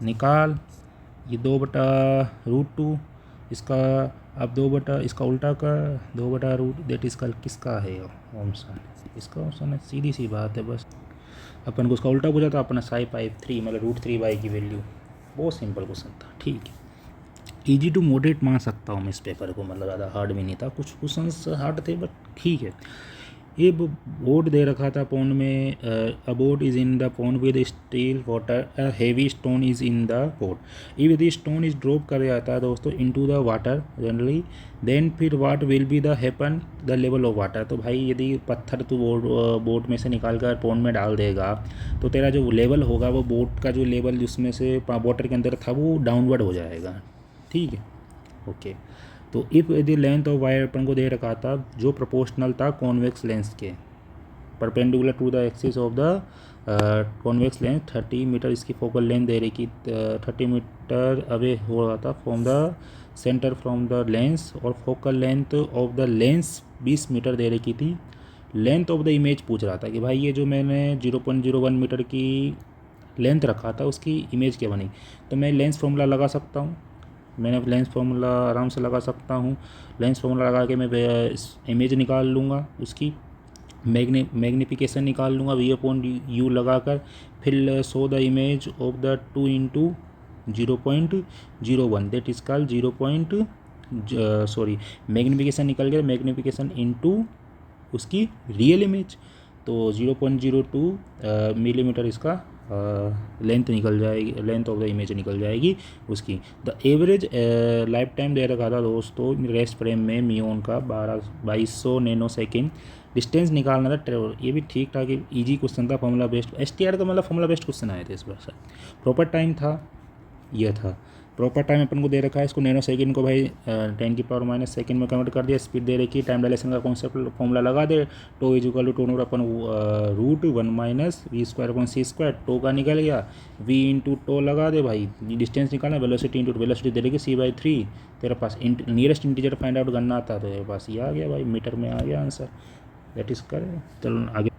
निकाल, ये 2/√2 इसका, अब 2 इसका उल्टा का 2/√, दैट इसका किसका है ऑप्शन, इसका ऑप्शन है, सीधी सी बात है, बस अपन को उसका उल्टा पूछा था अपना psi/3 मतलब √3 की वैल्यू। बहुत सिंपल क्वेश्चन था, ठीक है, ईजी टू मॉडरेट मान सकता हूँ मैं इस पेपर को, मतलब ज़्यादा हार्ड भी नहीं था, कुछ क्वेश्चन हार्ड थे बट ठीक है। ये बोर्ड दे रखा था पॉन्ड में, a board is in the pond with still water, a heavy stone is in the board, if the stone is drop कर जाता है दोस्तों into the water generally, then फिर what will be the happen the level of water. तो भाई यदि पत्थर तू बोट में से निकाल कर पॉन्ड में डाल देगा, तो तेरा जो लेवल होगा वो बोट का जो लेवल जिसमें से वाटर के अंदर था वो डाउनवर्ड हो जाएगा, ठीक है, ओके। तो इफ़ यदि लेंथ ऑफ वायर अपन को दे रखा था जो प्रोपोर्शनल था कॉन्वेक्स लेंस के, perpendicular to the axis of the convex lens 30 metre, इसकी फोकल लेंथ दे रही कि 30 मीटर अवे हो रहा था from the centre from the lens, और focal length of the lens 20 metre दे रखी थी। लेंथ ऑफ द इमेज पूछ रहा था कि भाई ये जो मैंने 0.01 मीटर की लेंथ रखा था उसकी इमेज क्या बनी, तो मैं लेंस फॉर्मूला लगा सकता हूँ, मैंने लेंस फार्मूला आराम से लगा सकता हूँ। लेंस फार्मूला लगा के मैं इमेज निकाल लूँगा, उसकी मैग्निफिकेशन निकाल लूँगा V/U लगा कर, फिर show the image of the 2 into 0.01 that is called magnification निकल गया, मैग्निफिकेशन इंटू उसकी रियल इमेज, तो 0.02 मिलीमीटर इसका लेंथ निकल जाएगी, लेंथ ऑफ द इमेज निकल जाएगी उसकी। द एवरेज लाइफ टाइम दे रखा था दोस्तों रेस्ट फ्रेम में मियोन का 2200 नैनो सेकेंड, डिस्टेंस निकालना था ट्रेवल, ये भी ठीक ठाक इजी क्वेश्चन था, फॉर्मूला बेस्ड STR का मतलब फॉर्मूला बेस्ड क्वेश्चन आए थे इस बार सर। प्रॉपर टाइम था, यह था प्रॉपर टाइम अपन को दे रखा है, इसको नैनो सेकेंड को भाई 10⁻⁻⁷ सेकेंड में कन्वर्ट कर दिया, स्पीड दे रखी, टाइम डायलेशन का कॉन्सेप्ट फॉर्मूला लगा दे, tau is equal to tau naught अपन √1 minus V square upon C square, tau का निकल गया, v इंटू टो लगा दे भाई, डिस्टेंस निकालना, वेलोसिटी इंटू वेलोसिटी दे रखी C/3, तेरे पास नियरेस्ट इंटीजर फाइंड आउट करना था, तो तेरे पास ये आ गया भाई, मीटर में आ गया आंसर, दैट इज करेक्ट। चलो आगे,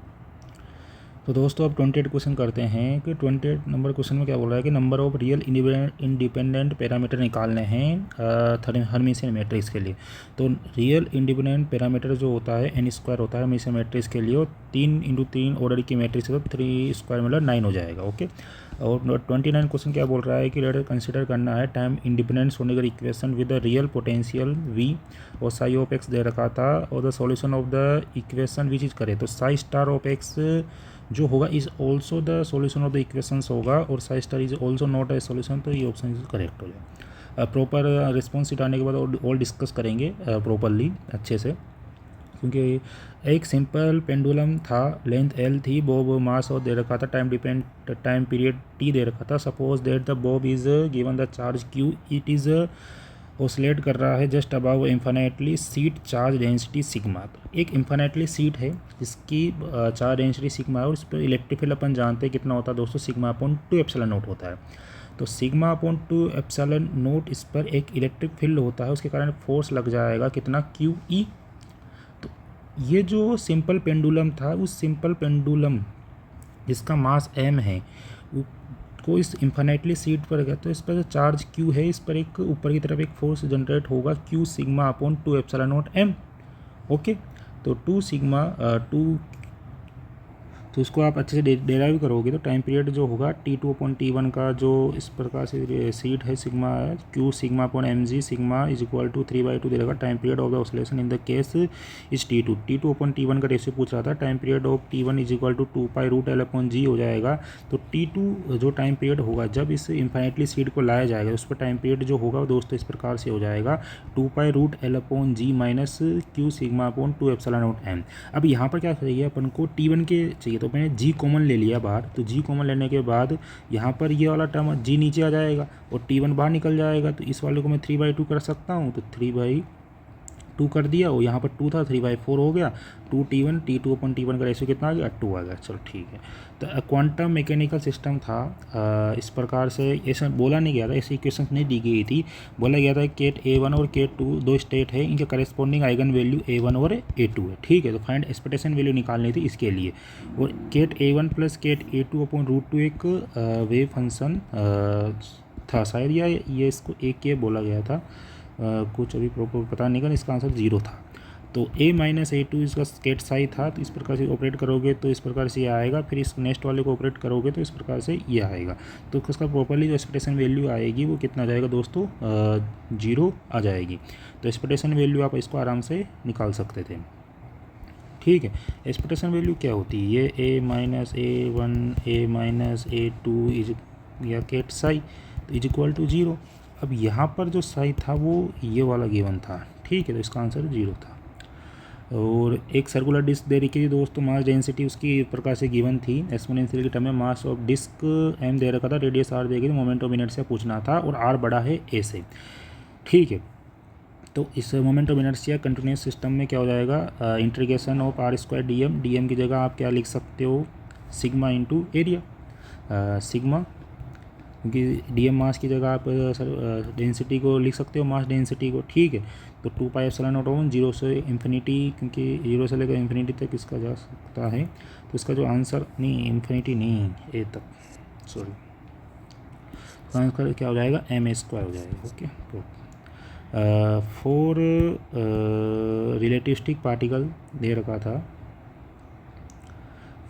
तो दोस्तों अब 28 क्वेश्चन करते हैं कि 28 नंबर क्वेश्चन में क्या बोल रहा है कि number of real independent parameter निकालने हैं हर्मिशियन मैट्रिक्स के लिए। तो रियल इंडिपेंडेंट पैरामीटर जो होता है n स्क्वायर होता है हर्मिशियन मैट्रिक्स के लिए, और 3 × 3 ऑर्डर की मैट्रिक्स है तो 3 स्क्वायर मतलब 9 हो जाएगा। ओके। और 29 क्वेश्चन क्या बोल रहा है कि लेटर कंसिडर करना है टाइम इंडिपेंडेंस होने का equation with the real potential v और साई ऑफ x दे रखा था, और the solution of the equation which is करे। तो साई स्टार ऑफ x जो होगा is also the solution of the equations होगा, और Sai star is also not a solution, तो ये ऑप्शन इज करेक्ट हो जाएगा। प्रॉपर रिस्पॉन्स शीट आने के बाद और डिस्कस करेंगे प्रॉपरली अच्छे से, क्योंकि एक सिंपल पेंडुलम था, लेंथ L थी, बॉब मास और दे रखा था, टाइम पीरियड T दे रखा था। Suppose that the Bob is given the charge Q, it is oscillate कर रहा है just above infinitely seat charge density sigma. तो एक इन्फिनेटली सीट है जिसकी चार्ज डेंसिटी सिग्मा है, और इस पर इलेक्ट्रिक फील्ड अपन जानते हैं कितना होता है दोस्तों, सिग्मा अपॉन 2 एप्सिलॉन नॉट होता है। तो सिग्मा अपॉन 2 एप्सिलॉन नॉट इस पर एक इलेक्ट्रिक फील्ड होता है, उसके कारण फोर्स लग जाएगा कितना QE। तो ये जो सिंपल पेंडुलम था, उस सिंपल पेंडुलम जिसका मास m है को इस इन्फिनेटली सीट पर गया, तो इस पर जो चार्ज Q है इस पर एक ऊपर की तरफ एक फोर्स जनरेट होगा Q sigma upon 2 epsilon not m। Okay. तो 2 सिग्मा 2, तो उसको आप अच्छे से डेराइव करोगे तो टाइम पीरियड जो होगा T2 अपॉन T1 का जो इस प्रकार से सीट है सिग्मा है Q sigma upon mg sigma is equal to 3/2 दे रखा। Time period of the oscillation in the case is T2 upon T1 का रेशियो पूछ रहा था। Time period of T1 is equal to 2π√L upon g हो जाएगा। तो T2 जो टाइम पीरियड होगा जब इस इन्फिनेटली सीट को लाया जाएगा उस पर टाइम पीरियड जो होगा दोस्तों इस प्रकार से हो जाएगा 2π√L upon g minus Q sigma upon 2 epsilon not m। अब यहाँ पर क्या चाहिए अपन को T1 के चाहिए, तो मैंने g कॉमन ले लिया बाहर। तो g कॉमन लेने के बाद यहाँ पर ये वाला टर्म g नीचे आ जाएगा और T1 बाहर निकल जाएगा। तो इस वाले को मैं 3/2 कर सकता हूँ, तो 3/2 कर दिया, और यहाँ पर 2 था 3/4 हो गया। 2T1 T2 अपॉन T1 का रेशियो कितना आ गया 2 आ गया। चलो ठीक है। तो क्वांटम मैकेनिकल सिस्टम था इस प्रकार से, ऐसा बोला नहीं गया था, ऐसी इक्वेशन नहीं दी गई थी। बोला गया था केट A1 और केट 2 दो स्टेट है, इनके करेस्पॉन्डिंग आइगन वैल्यू A1 और A2 है। ठीक है। तो फाइंड एक्सपेक्टेशन वैल्यू निकालनी थी इसके लिए, और cat A1 plus cat A2 upon √2 एक वेव फंक्शन था शायद, या ये इसको एक के बोला गया था, कुछ अभी प्रॉपर पता नहीं, इसका आंसर 0 था। तो A माइनस A2 इसका स्केट साई था, तो इस प्रकार से ऑपरेट करोगे तो इस प्रकार से ये आएगा। फिर इस नेक्स्ट वाले को ऑपरेट करोगे तो इस प्रकार से ये आएगा। तो उसका प्रॉपरली जो एक्सपेक्टेशन वैल्यू आएगी वो कितना आ जाएगा दोस्तों 0 आ जाएगी। तो एक्सपेक्टेशन वैल्यू आप इसको आराम से निकाल सकते थे। ठीक है। एक्सपेक्टेशन वैल्यू क्या होती है, ये A minus A1 A minus A2 is या केट साई तो इज इक्वल टू 0। अब यहाँ पर जो साई था वो ये वाला गिवन था। ठीक है। तो इसका आंसर 0 था। और एक सर्कुलर डिस्क दे रखी थी दोस्तों, मास डेंसिटी उसकी प्रकार से गिवन थी एक्सपोनेंशियल की टर्म में। मास ऑफ डिस्क m दे रखा था, रेडियस r देगी, मोमेंट ऑफ इनर्शिया पूछना था, और r बड़ा है a से। ठीक है। तो इस moment of inertia continuous system में क्या हो जाएगा, इंटीग्रेशन ऑफ r² dm की जगह आप क्या लिख सकते हो सिग्मा इंटू एरिया सिग्मा, क्योंकि डीएम मास की जगह आप डेंसिटी को लिख सकते हो, मास डेंसिटी को। ठीक है। तो 2π एप्सिलॉन नॉट ओवन 0 से इन्फिनिटी, क्योंकि 0 से लेकर इन्फिनिटी तक इसका जा सकता है। तो इसका जो आंसर नहीं इन्फिनिटी नहीं ए तक, सॉरी, तो आंसर क्या हो जाएगा m² हो जाएगा। ओके। फॉर रिलेटिविस्टिक पार्टिकल दे रखा था,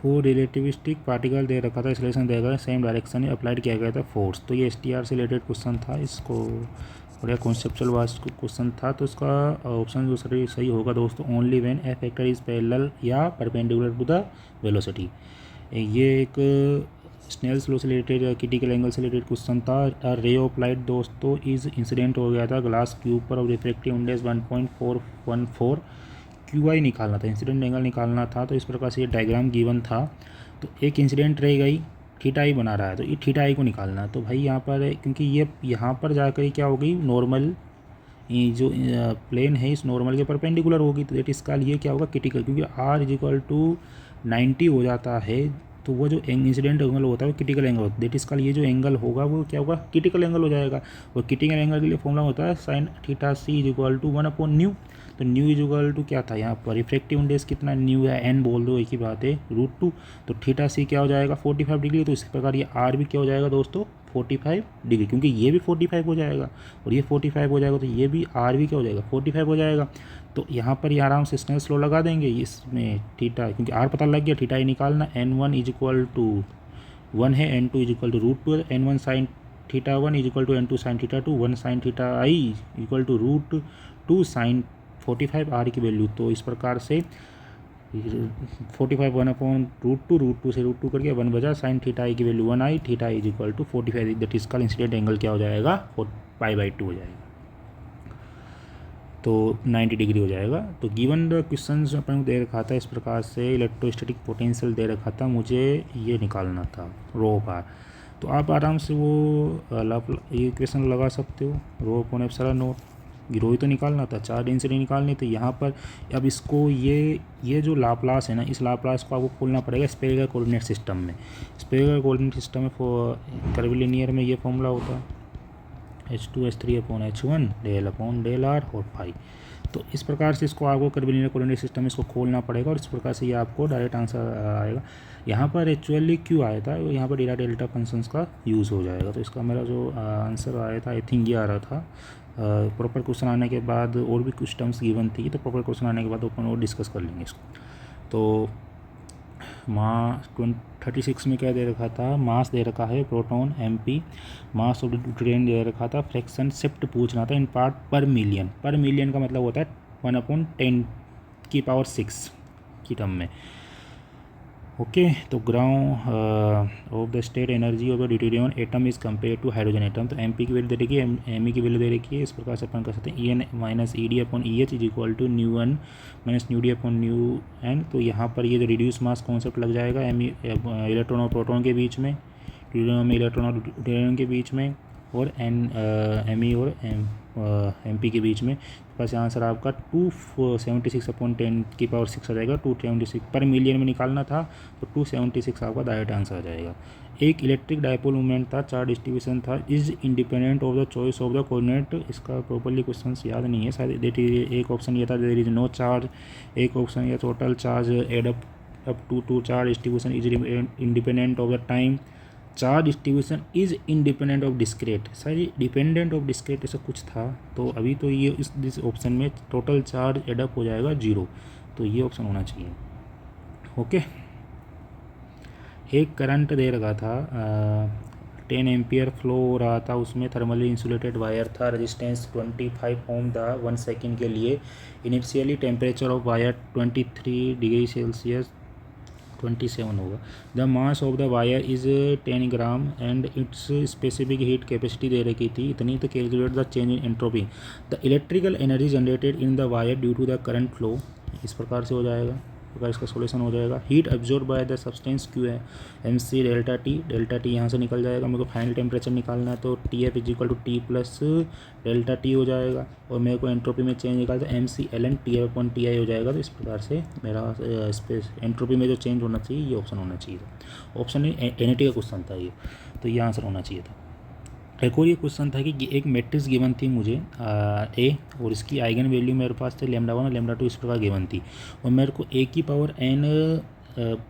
फोर रिलेटिविस्टिक पार्टिकल दे रखा था, एक्सेलरेशन देगा सेम डायरेक्शन में अप्लाइड किया गया था फोर्स। तो ये STR से रिलेटेड क्वेश्चन था, इसको बढ़िया कॉन्सेप्चुअल वाइज क्वेश्चन था। तो इसका ऑप्शन जो सही होगा दोस्तों only when F factor is parallel या परपेंडिकुलर टू द वेलोसिटी। ये एक स्नेल्स लॉ से रिलेटेड या क्रिटिकल एंगल से रिलेटेड क्वेश्चन था। रे ऑफ लाइट दोस्तों इज इंसिडेंट हो गया था ग्लास क्यूब पर, और रिफ्रैक्टिव इंडेक्स 1.414 QI निकालना था, इंसिडेंट एंगल निकालना था। तो इस प्रकार से ये डायग्राम गिवन था। तो एक इंसिडेंट रह गई, थीटा आई बना रहा है, तो ये थीटा आई को निकालना। तो भाई यहाँ पर क्योंकि ये यहाँ पर जाकर क्या हो गई नॉर्मल, ये जो प्लेन है इस नॉर्मल के परपेंडिकुलर होगी, तो दैट इसका ये क्या होगा क्रिटिकल, क्योंकि r इज इक्वल टू 90 हो जाता है। तो वो जो इंसिडेंट एंगल होता है वो क्रिटिकल एंगल होता है, दैट इसका ये जो एंगल होगा वो क्या होगा क्रिटिकल एंगल हो जाएगा। और क्रिटिकल एंगल के लिए फॉर्मूला होता है sine theta c is equal to 1/μ। तो न्यू इजुअल टू क्या था यहाँ पर, रिफ्रैक्टिव इंडेक्स कितना न्यू है, एन बोल दो, एक ही बात है, √2। तो थीटा सी क्या हो जाएगा 45 डिग्री। तो इसी प्रकार ये आर भी क्या हो जाएगा दोस्तों 45 डिग्री, क्योंकि ये भी 45 हो जाएगा और ये 45 हो जाएगा, तो ये भी आर भी क्या हो जाएगा 45 हो जाएगा। तो यहाँ पर ये आराम से स्नेल्स लॉ लगा देंगे इसमें थीटा, क्योंकि आर पता लग गया, थीटा ही निकालना, n1 इज इक्वल टू 1 है, n2 is equal to √2, n1 sine theta 1 is equal to n2 sine theta 2, 1 sine theta I equal to √2 sine 45 R की वैल्यू। तो इस प्रकार से 45 1/√2 से √2 करके 1 बजा, साइन थीटा आई की value 1 I, theta is equal to 45, that is का इंसिडेंट एंगल क्या हो जाएगा π/2 हो जाएगा, तो 90 डिग्री हो जाएगा। तो गिवन द क्वेश्चन अपन को दे रखा था इस प्रकार से, इलेक्ट्रोस्टैटिक पोटेंशियल दे रखा था, मुझे ये निकालना था रो बार। तो आप आराम से वो ये क्वेश्चन लगा सकते हो, रो अपॉन एप्सिलॉन नॉट, रो ही तो निकालना था, चार्ज डेंसिटी निकालनी। तो यहाँ पर अब इसको ये जो लाप्लास है ना, इस लाप्लास को आपको खोलना पड़ेगा स्फेरिकल कोऑर्डिनेट सिस्टम में। स्फेरिकल कोऑर्डिनेट सिस्टम में कर्वीलिनियर में ये फॉर्मूला होता है H2H3/H1 del/del r और फाई। तो इस प्रकार से इसको आपको कर्वीलिनियर कोऑर्डिनेट सिस्टम में इसको खोलना पड़ेगा और इस प्रकार से ये आपको डायरेक्ट आंसर आएगा। यहाँ पर एक्चुअली क्यों आया था, यहाँ पर डिराक डेल्टा फंक्शंस का यूज़ हो जाएगा। तो इसका मेरा जो आंसर आया था आई थिंक ये आ रहा था। प्रॉपर क्वेश्चन आने के बाद और भी कुछ टर्म्स गिवन थी, तो प्रॉपर क्वेश्चन आने के बाद अपन और डिस्कस कर लेंगे इसको। तो मास 36 में क्या दे रखा था, मास दे रखा है proton mp, mass of deuterium दे रखा था, फ्रैक्शन शिफ्ट पूछना था in part per million. Per million का मतलब होता है 1/10⁶ की टर्म में। ओके, तो ground of the state energy of the deuterium atom is compare to hydrogen atom. तो mp की वैल्यू दे रखी है, me की वैल्यू दे रखी है। इस प्रकार से अपन कर सकते हैं En minus ED/EH is equal to ν1 minus ν₀/ν₁। तो यहाँ पर ये जो रिड्यूस मास कॉन्सेप्ट लग जाएगा इलेक्ट्रॉन और प्रोटॉन के बीच में, ड्यूटेरियम में इलेक्ट्रॉन और ड्यूटेरियम के बीच में, और me और mp के बीच में। बस आंसर आपका 276/10⁶ आ जाएगा। 276 पर मिलियन में निकालना था, तो 276 आपका डायरेक्ट आंसर आ जाएगा। एक इलेक्ट्रिक डायपोल मूवमेंट था, चार्ज डिस्ट्रीब्यूशन था, is independent of the choice of the coordinate. इसका प्रॉपर्ली क्वेश्चन याद नहीं है शायद। देट एक ऑप्शन ये था देयर इज नो चार्ज, एक ऑप्शन ये total charge add up to charge distribution is independent of the time, charge distribution is independent of discrete, sir dependent of discrete ऐसा कुछ था। तो अभी तो ये इस ऑप्शन में टोटल चार्ज एडअप हो जाएगा 0, तो ये ऑप्शन होना चाहिए। ओके, एक करंट दे रखा था 10 एम्पियर फ्लो हो रहा था, उसमें थर्मली इंसुलेटेड वायर था, रेजिस्टेंस 25 ओम था 1 सेकेंड के लिए। Initially temperature of wire 23 degree Celsius 27 होगा। The mass of the wire is 10 gram and its specific heat capacity दे रखी थी इतनी। तो calculate the change in entropy, the electrical energy generated in the wire due to the current flow. इस प्रकार से हो जाएगा, इस प्रकार इसका सॉल्यूशन हो जाएगा। Heat absorb by the substance Q है mc डेल्टा टी यहाँ से निकल जाएगा। मेरे को फाइनल टेम्परेचर निकालना है, तो TF is equal to T plus delta T हो जाएगा। और मेरे को एंट्रोपी में चेंज निकालना तो mc ln TF/Ti हो जाएगा। तो इस प्रकार से मेरा स्पेस एंट्रोपी में जो चेंज होना चाहिए ये ऑप्शन होना चाहिए था। ऑप्शन NAT का क्वेश्चन था ये, तो ये आंसर होना चाहिए था। एक और ये क्वेश्चन था कि एक मैट्रिक्स गिवन थी मुझे ए, और इसकी आइगन वैल्यू मेरे पास थे λ1 और λ2 इस प्रकार गिवन थी, और मेरे को a की पावर n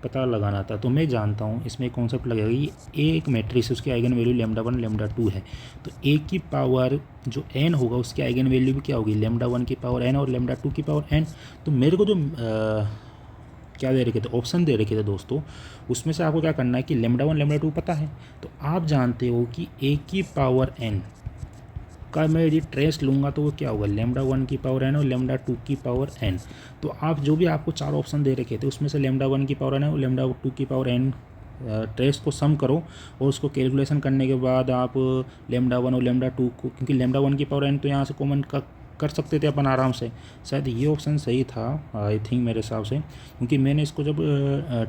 पता लगाना था। तो मैं जानता हूँ इसमें एक कॉन्सेप्ट लगेगा कि ए एक मैट्रिक्स है, उसकी आइगन वैल्यू λ1 λ2 है। तो a की पावर जो n होगा उसकी आइगन वैल्यू भी क्या होगी, λ1 की पावर n और λ2 की पावर n। तो मेरे को जो क्या दे रखे थे, ऑप्शन दे रखे थे दोस्तों, उसमें से आपको क्या करना है कि λ1 λ2 पता है, तो आप जानते हो कि a की पावर n का मैं यदि ट्रेस लूँगा तो वो क्या होगा, λ1 की पावर n और λ2 की पावर n। तो आप जो भी आपको 4 ऑप्शन दे रखे थे उसमें से λ1 की पावर n और λ2 की पावर n ट्रेस को सम करो, और उसको कैलकुलेशन करने के बाद आप λ1 और λ2 को, क्योंकि λ1 की पावर n तो यहाँ से कॉमन कर सकते थे अपन आराम से, शायद ये ऑप्शन सही था आई थिंक मेरे हिसाब से, क्योंकि मैंने इसको जब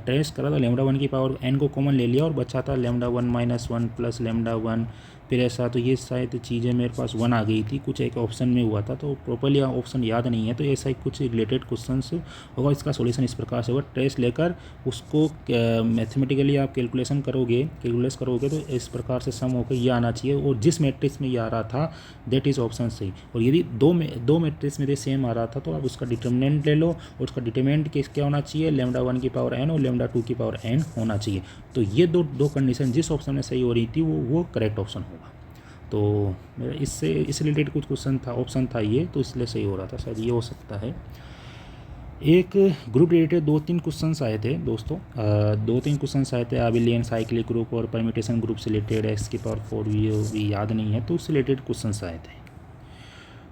ट्रेस करा था λ1 की पावर n को कॉमन ले लिया और बचा था λ1 - 1 प्लस λ1 फिर ऐसा, तो ये शायद चीज़ें मेरे पास 1 आ गई थी, कुछ एक ऑप्शन में हुआ था, तो प्रॉपर्ली ऑप्शन याद नहीं है, तो ऐसा ही कुछ रिलेटेड क्वेश्चन होगा। इसका सॉल्यूशन इस प्रकार से होगा, ट्रेस लेकर उसको मैथमेटिकली आप कैलकुलेट करोगे तो इस प्रकार से सम होकर ये आना चाहिए, और जिस मैट्रिक्स में ये आ रहा था दैट इज़ ऑप्शन सही। और यदि दो मैट्रिक्स में यदि सेम आ रहा था तो आप उसका डिटर्मिनेंट ले लो, और उसका डिटर्मिनेंट क्या होना चाहिए, λ1 की पावर n और λ2 की पावर n होना चाहिए। तो ये दो कंडीशन जिस ऑप्शन में सही हो रही थी वो करेक्ट ऑप्शन होगा। तो मेरा इससे रिलेटेड कुछ ऑप्शन था ये, तो इसलिए सही हो रहा था, शायद ये हो सकता है। एक ग्रुप रिलेटेड 2-3 क्वेश्चंस आए थे दोस्तों, 2-3 क्वेश्चंस आए थे अबिलियन साइक्लिक ग्रुप और परम्यूटेशन ग्रुप से रिलेटेड, x की पावर 4 भी याद नहीं है, तो उससे रिलेटेड क्वेश्चंस आए थे।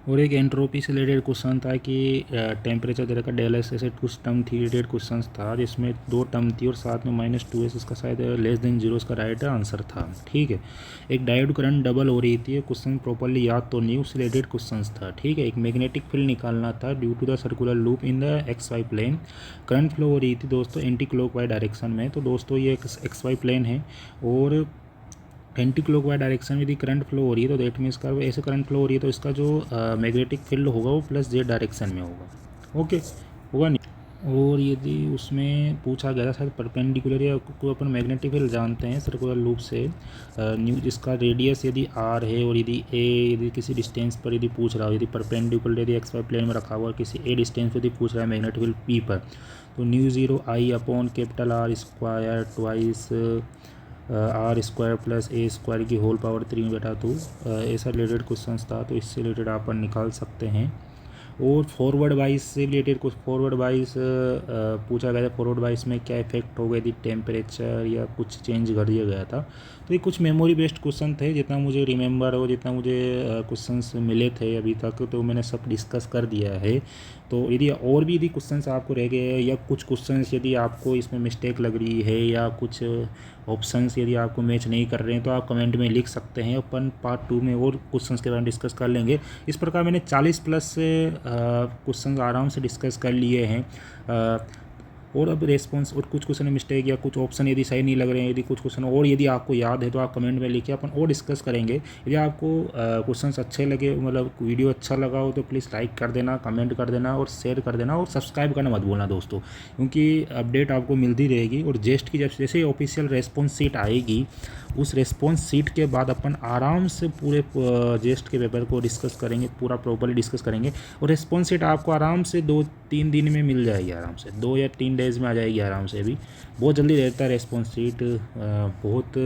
और एक एंट्रोपी से रिलेटेड क्वेश्चन था कि टेम्परेचर दे रखा डेल एस ऐसे कुछ टर्म थी रिलेटेड क्वेश्चन था, जिसमें 2 टर्म थी और साथ में -2s, इसका शायद <0 इसका राइट आंसर था। ठीक है, एक डायोड करंट डबल हो रही थी, क्वेश्चन प्रॉपर्ली याद तो नहीं, उससे रिलेटेड क्वेश्चन था। ठीक है, एक मैग्नेटिक फील्ड निकालना था due to the circular loop in the XY plane, current flow हो रही थी दोस्तों एंटी क्लॉकवाइज डायरेक्शन में। तो दोस्तों ये एक XY प्लेन है और एंटी क्लॉकवाइज डायरेक्शन में यदि करंट फ्लो हो रही है तो दैट मीन्स का ऐसे करंट फ्लो हो रही है तो इसका जो मैग्नेटिक फील्ड होगा वो +z डायरेक्शन में होगा। ओके, होगा नहीं। और यदि उसमें पूछा गया था शायद परपेंडिकुलर, या को अपन मैग्नेटिक फील्ड जानते हैं सर्कुलर लूप से, जिसका रेडियस यदि r है और यदि किसी डिस्टेंस पर यदि पूछ रहा हो, यदि परपेंडिकुलर यदि XY प्लेन में रखा हुआ किसी a डिस्टेंस पर यदि पूछ रहा है मैग्नेटिक फील्ड p पर, तो μ0 I/R² ट्वाइस r² + a² की होल पावर 3 बेटा। तो ऐसा रिलेटेड क्वेश्चंस था, तो इससे रिलेटेड आप निकाल सकते हैं। और फॉरवर्ड वाइज से रिलेटेड कुछ फॉरवर्ड वाइज पूछा गया था, फॉरवर्ड वाइज में क्या इफेक्ट हो गई थी टेम्परेचर या कुछ चेंज कर दिया गया था। तो ये कुछ मेमोरी बेस्ड क्वेश्चन थे, जितना मुझे रिमेंबर हो, जितना मुझे क्वेश्चंस मिले थे अभी तक, तो मैंने सब डिस्कस कर दिया है। तो यदि और भी यदि क्वेश्चंस आपको रह गए हैं या कुछ क्वेश्चंस यदि आपको इसमें मिस्टेक लग रही है या कुछ ऑप्शंस यदि आपको मैच नहीं कर रहे हैं तो आप कमेंट में लिख सकते हैं, अपन पार्ट 2 में और क्वेश्चंस के बारे में डिस्कस कर लेंगे। इस प्रकार मैंने 40+ क्वेश्चंस आराम से डिस्कस कर लिए हैं। और अब रेस्पॉन्स और कुछ क्वेश्चन में मिस्टेक या कुछ ऑप्शन यदि सही नहीं लग रहे हैं, यदि कुछ क्वेश्चन और यदि आपको याद है तो आप कमेंट में लिखिए, अपन और डिस्कस करेंगे। यदि आपको क्वेश्चंस अच्छे लगे, मतलब वीडियो अच्छा लगा हो, तो प्लीज़ लाइक कर देना, कमेंट कर देना और शेयर कर देना, और सब्सक्राइब करना मत भूलना दोस्तों, क्योंकि अपडेट आपको मिलती रहेगी। और जेस्ट की जैसे ऑफिशियल रेस्पॉन्स शीट आएगी, उस रेस्पॉन्स शीट के बाद अपन आराम से पूरे जेस्ट के पेपर को डिस्कस करेंगे, पूरा प्रॉपर्ली डिस्कस करेंगे। और रेस्पॉन्स शीट आपको आराम से 2-3 दिन में मिल जाएगी, आराम से 2 या 3 डेज़ में आ जाएगी आराम से। भी बहुत जल्दी रहता है रेस्पॉन्स शीट, बहुत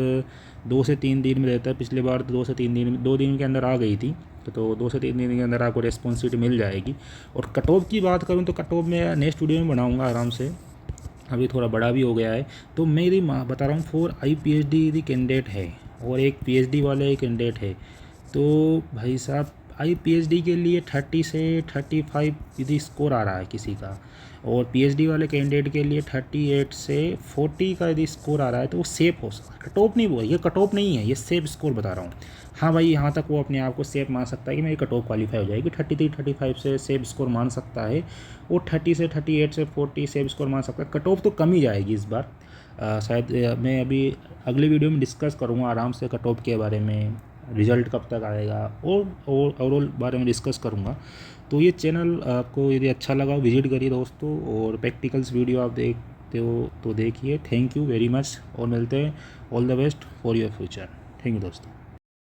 2 से 3 दिन में रहता है। पिछली बार तो 2 से 3 दिन, 2 दिन के अंदर आ गई थी, तो 2 से 3 दिन के अंदर आपको रेस्पॉन्स शीट मिल जाएगी। और कट ऑफ की बात करूँ तो कट ऑफ में नेक्स्ट वीडियो में बनाऊँगा आराम से, अभी थोड़ा बड़ा भी हो गया है। तो मैं यदि बता रहा हूँ 4 IPHD यदि कैंडिडेट है और एक PhD वाले कैंडिडेट है, तो भाई साहब IPHD के लिए 30 से 35 यदि स्कोर आ रहा है किसी का, और PhD वाले कैंडिडेट के लिए 38 से 40 का यदि स्कोर आ रहा है, तो वो सेफ हो सकता है। कट ऑफ नहीं, वो ये कट ऑफ नहीं है, ये सेफ स्कोर बता रहा हूँ। हाँ भाई, यहाँ तक वो अपने आप को सेफ मान सकता है कि मेरी कट ऑफ क्वालिफाई हो जाएगी, 33-35 से सेफ स्कोर मान सकता है, और 30 से 38 से 40 सेफ स्कोर मान सकता है। कट ऑफ तो कम ही जाएगी इस बार, शायद मैं अभी अगले वीडियो में डिस्कस करूँगा आराम से कट ऑफ के बारे में, रिज़ल्ट कब तक आएगा और ओवरऑल बारे में डिस्कस करूँगा। तो ये चैनल आपको यदि अच्छा लगा विजिट करिए दोस्तों, और प्रैक्टिकल्स वीडियो आप देखते हो तो देखिए। थैंक यू वेरी मच, और मिलते हैं। All the best for your future. Thank you दोस्तों।